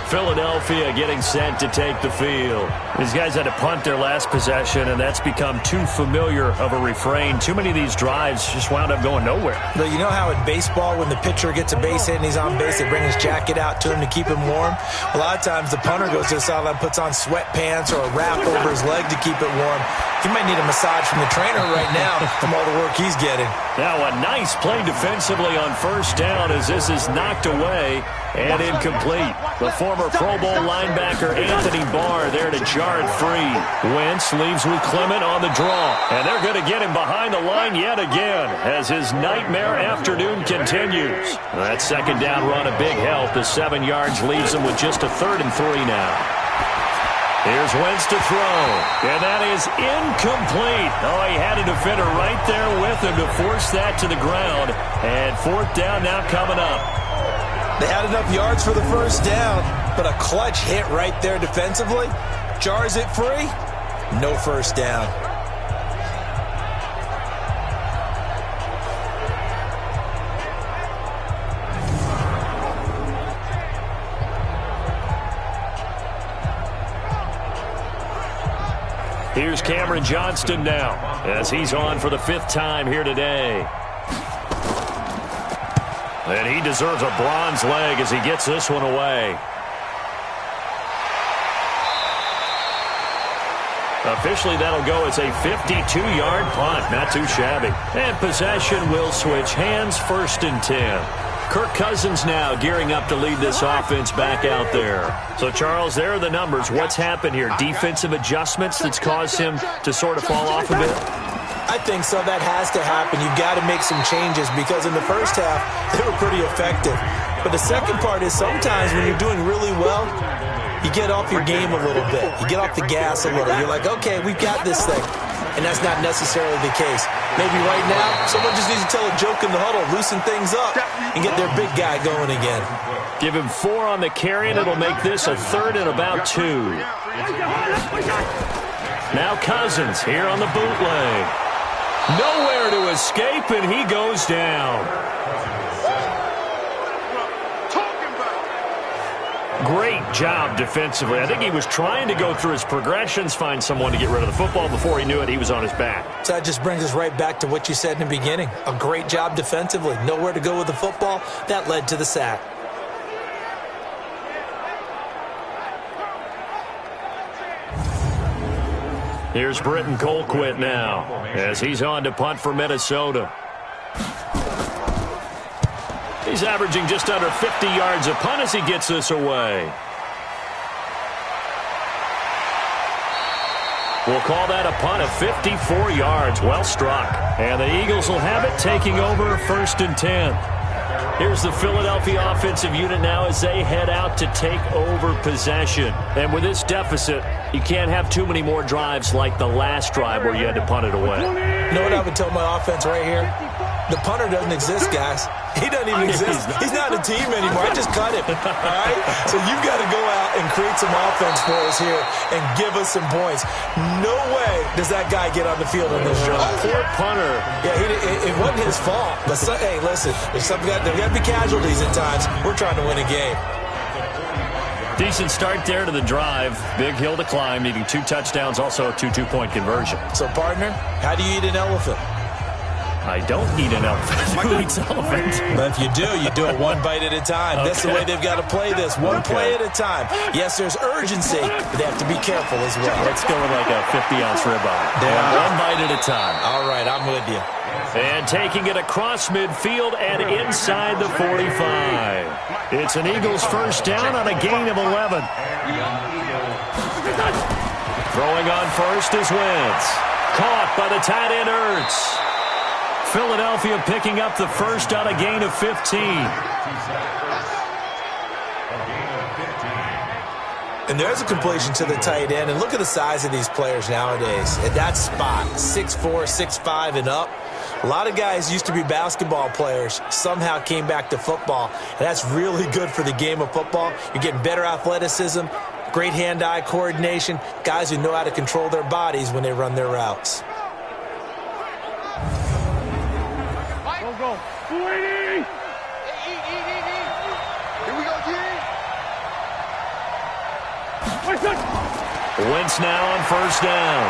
Philadelphia getting set to take the field. These guys had to punt their last possession, and that's become too familiar of a refrain. Too many of these drives just wound up going nowhere.
But you know how in baseball, when the pitcher gets a base hit and he's on base, they bring his jacket out to him to keep him warm? A lot of times the punter goes to the sideline, puts on sweatpants or a wrap over his leg to keep it warm. He might need a massage from the trainer right now from all the work he's getting.
Now a nice play defensively on 1st down as this is knocked away and incomplete. The former Pro Bowl linebacker Anthony Barr there to jar it free. Wentz leaves with Clement on the draw. And they're going to get him behind the line yet again as his nightmare afternoon continues. That 2nd down run a big help as 7 yards leaves him with just a 3rd and 3 now. Here's Wentz to throw, and that is incomplete. Oh, he had a defender right there with him to force that to the ground. And 4th down now coming up.
They had enough yards for the 1st down, but a clutch hit right there defensively. Jars it free, no 1st down.
Here's Cameron Johnston now as he's on for the 5th time here today. And he deserves a bronze leg as he gets this one away. Officially, that'll go as a 52-yard punt. Not too shabby. And possession will switch hands, 1st and 10. Kirk Cousins now gearing up to lead this offense back out there. So, Charles, there are the numbers. What's happened here? Defensive adjustments that's caused him to sort of fall off a bit?
I think so. That has to happen. You've got to make some changes because in the first half, they were pretty effective. But the second part is sometimes when you're doing really well, you get off your game a little bit. You get off the gas a little. You're like, okay, we've got this thing. And that's not necessarily the case. Maybe right now, someone just needs to tell a joke in the huddle, loosen things up, and get their big guy going again.
Give him 4 on the carry, and it'll make this a 3rd and about 2. Now Cousins here on the bootleg. Nowhere to escape, and he goes down. Great job defensively. I think he was trying to go through his progressions, find someone to get rid of the football. Before he knew it, he was on his back.
So that just brings us right back to what you said in the beginning. A great job defensively. Nowhere to go with the football. That led to the sack.
Here's Britton Colquitt now as he's on to punt for Minnesota. He's averaging just under 50 yards a punt as he gets this away. We'll call that a punt of 54 yards. Well struck. And the Eagles will have it, taking over 1st and 10. Here's the Philadelphia offensive unit now as they head out to take over possession. And with this deficit, you can't have too many more drives like the last drive where you had to punt it away.
You know what I would tell my offense right here? The punter doesn't exist, guys. He doesn't even exist. He's not a team anymore. I just cut him. All right? So you've got to go out and create some offense for us here and give us some points. No way does that guy get on the field in this drive.
Poor punter.
Yeah, it wasn't his fault. But, hey, listen, there's got to be casualties at times. We're trying to win a game.
Decent start there to the drive. Big hill to climb, needing 2 touchdowns, also a 2 2-point conversion.
So, partner, how do you eat an elephant?
I don't eat an elephant. Who eats elephant?
But if you do it one bite at a time. Okay. That's the way they've got to play this. One play at a time. Yes, there's urgency, but they have to be careful as well.
Let's go with like a 50-ounce ribeye. One bite at a time.
All right, I'm with you.
And taking it across midfield and inside the 45. It's an Eagles 1st down on a gain of 11. Throwing on 1st is Wentz. Caught by the tight end Ertz. Philadelphia picking up the 1st on a gain of 15.
And there's a completion to the tight end. And look at the size of these players nowadays. At that spot, 6'4", 6'5", and up. A lot of guys used to be basketball players, somehow came back to football. And that's really good for the game of football. You're getting better athleticism, great hand-eye coordination, guys who know how to control their bodies when they run their routes.
Go. Here we go, G.
Wentz now on 1st down.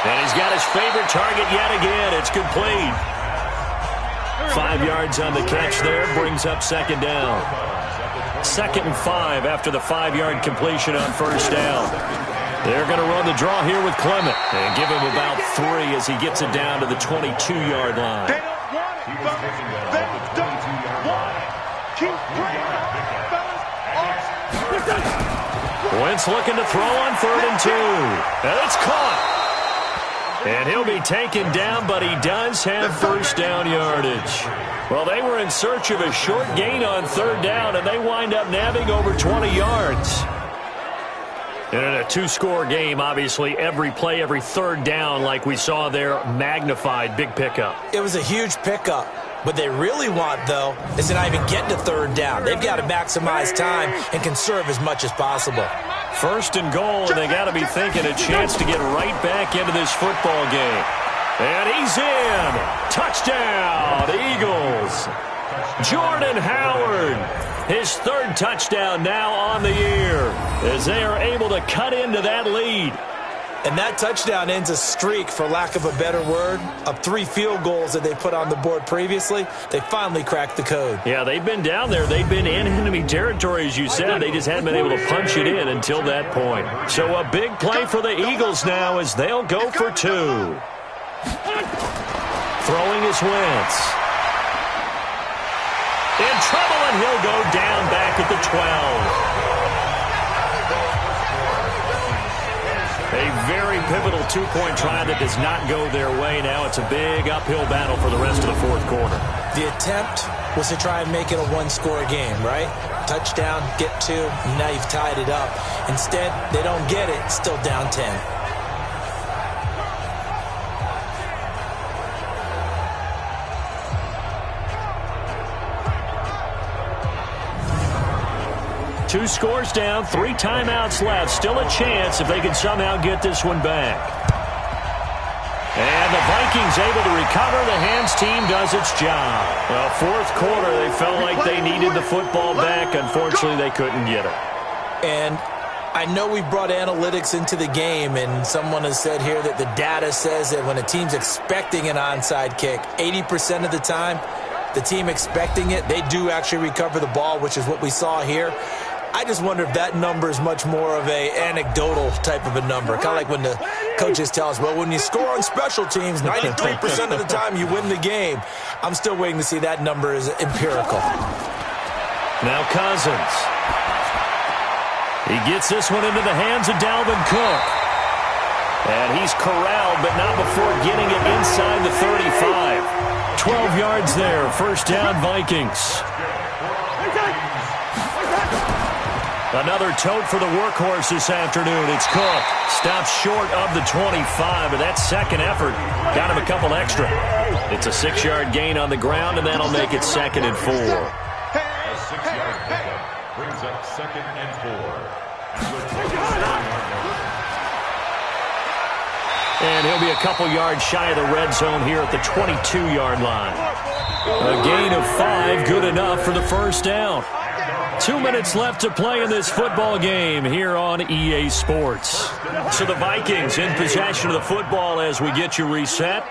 And he's got his favorite target yet again. It's complete. 5 yards on the catch there. Brings up 2nd down. 2nd and 5 after the 5-yard completion on 1st down. They're going to run the draw here with Clement. And give him about 3 as he gets it down to the 22-yard line. Wentz looking to throw on 3rd and 2. And it's caught. And he'll be taken down, but he does have 1st down yardage. Well, they were in search of a short gain on 3rd down, and they wind up nabbing over 20 yards. And in a 2-score game, obviously, every play, every 3rd down, like we saw there, magnified, big pickup.
It was a huge pickup. What they really want, though, is to not even get to 3rd down. They've got to maximize time and conserve as much as possible.
1st and goal, and they got to be thinking a chance to get right back into this football game. And he's in. Touchdown, Eagles. Jordan Howard, his 3rd touchdown now on the year, as they are able to cut into that lead.
And that touchdown ends a streak, for lack of a better word, of 3 field goals that they put on the board previously. They finally cracked the code.
Yeah, they've been down there. They've been in enemy territory, as you said. They just hadn't been able to punch it in until that point. So a big play for the Eagles now as they'll go for 2. Throwing is Wentz. In trouble, and he'll go down back at the 12. A very pivotal 2-point try that does not go their way. Now it's a big uphill battle for the rest of the fourth quarter.
The attempt was to try and make it a 1-score game, right? Touchdown, get 2, and now you've tied it up. Instead, they don't get it, still down 10.
Two scores down, 3 timeouts left. Still a chance if they can somehow get this one back. And the Vikings able to recover. The hands team does its job. Well, fourth quarter, they felt like they needed the football back. Unfortunately, they couldn't get it.
And I know we brought analytics into the game, and someone has said here that the data says that when a team's expecting an onside kick, 80% of the time, the team expecting it, they do actually recover the ball, which is what we saw here. I just wonder if that number is much more of a anecdotal type of a number. Kind of like when the coaches tell us, well, when you score on special teams, 93% of the time you win the game. I'm still waiting to see that number is empirical.
Now Cousins. He gets this one into the hands of Dalvin Cook. And he's corralled, but not before getting it inside the 35. 12 yards there. First down, Vikings. Another tote for the workhorse this afternoon. It's Cook. Stops short of the 25, but that second effort got him a couple extra. It's a 6-yard gain on the ground, and that'll make it 2nd and 4.
A 6-yard pickup brings up 2nd and 4.
And he'll be a couple yards shy of the red zone here at the 22-yard line. A gain of 5, good enough for the first down. 2 minutes left to play in this football game here on EA Sports. So the Vikings in possession of the football as we get you reset.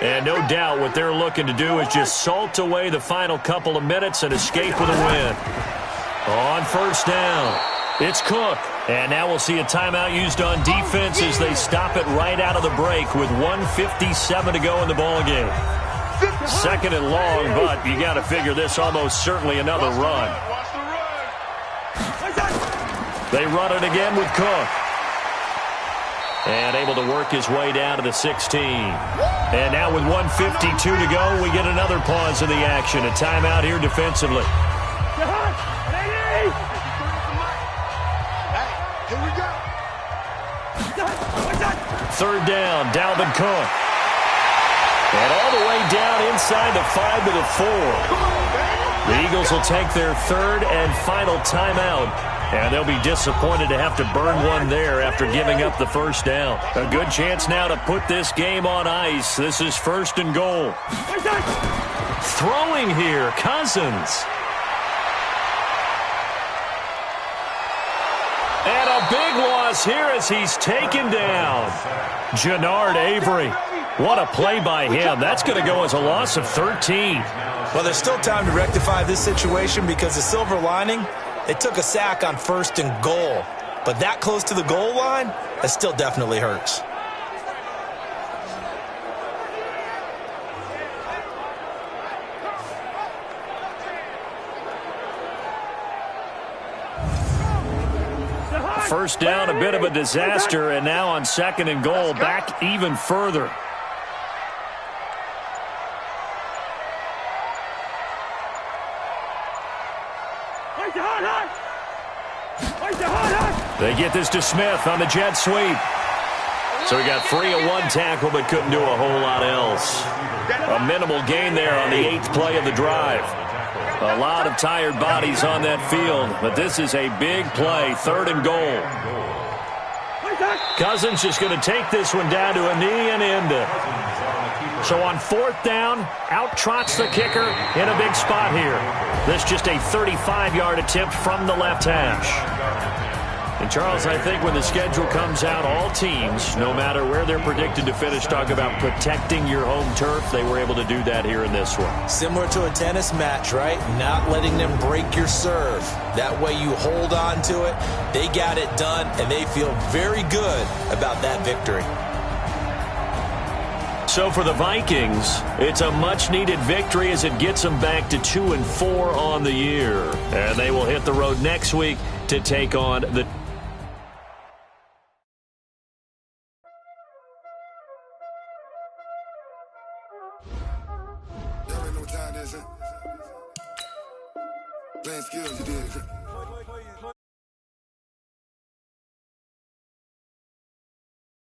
And no doubt what they're looking to do is just salt away the final couple of minutes and escape with a win. On first down, it's Cook. And now we'll see a timeout used on defense as they stop it right out of the break with 1:57 to go in the ball game. 2nd and long, but you got to figure this almost certainly another run. They run it again with Cook. And able to work his way down to the 16. And now with 1:52 to go, we get another pause in the action. A timeout here defensively. Third down, Dalvin Cook. And all the way down inside the 5 to the 4. The Eagles will take their 3rd and final timeout. And they'll be disappointed to have to burn one there after giving up the first down. A good chance now to put this game on ice. This is 1st and goal. Throwing here, Cousins. And a big loss here as he's taken down. Jannard Avery. What a play by him. That's going to go as a loss of 13.
Well, there's still time to rectify this situation because the silver lining, they took a sack on 1st and goal. But that close to the goal line, that still definitely hurts.
First down, a bit of a disaster, and now on 2nd and goal, back even further. They get this to Smith on the jet sweep. So he got free of 1 tackle but couldn't do a whole lot else. A minimal gain there on the 8th play of the drive. A lot of tired bodies on that field, but this is a big play, 3rd and goal. Cousins just going to take this one down to a knee and end it. So on 4th down, out trots the kicker in a big spot here. This just a 35-yard attempt from the left hash. And, Charles, I think when the schedule comes out, all teams, no matter where they're predicted to finish, talk about protecting your home turf. They were able to do that here in this one.
Similar to a tennis match, right? Not letting them break your serve. That way you hold on to it. They got it done, and they feel very good about that victory.
So for the Vikings, it's a much-needed victory as it gets them back to 2-4 on the year. And they will hit the road next week to take on the...
Y'all ain't know what time this is. Playing skills, you did.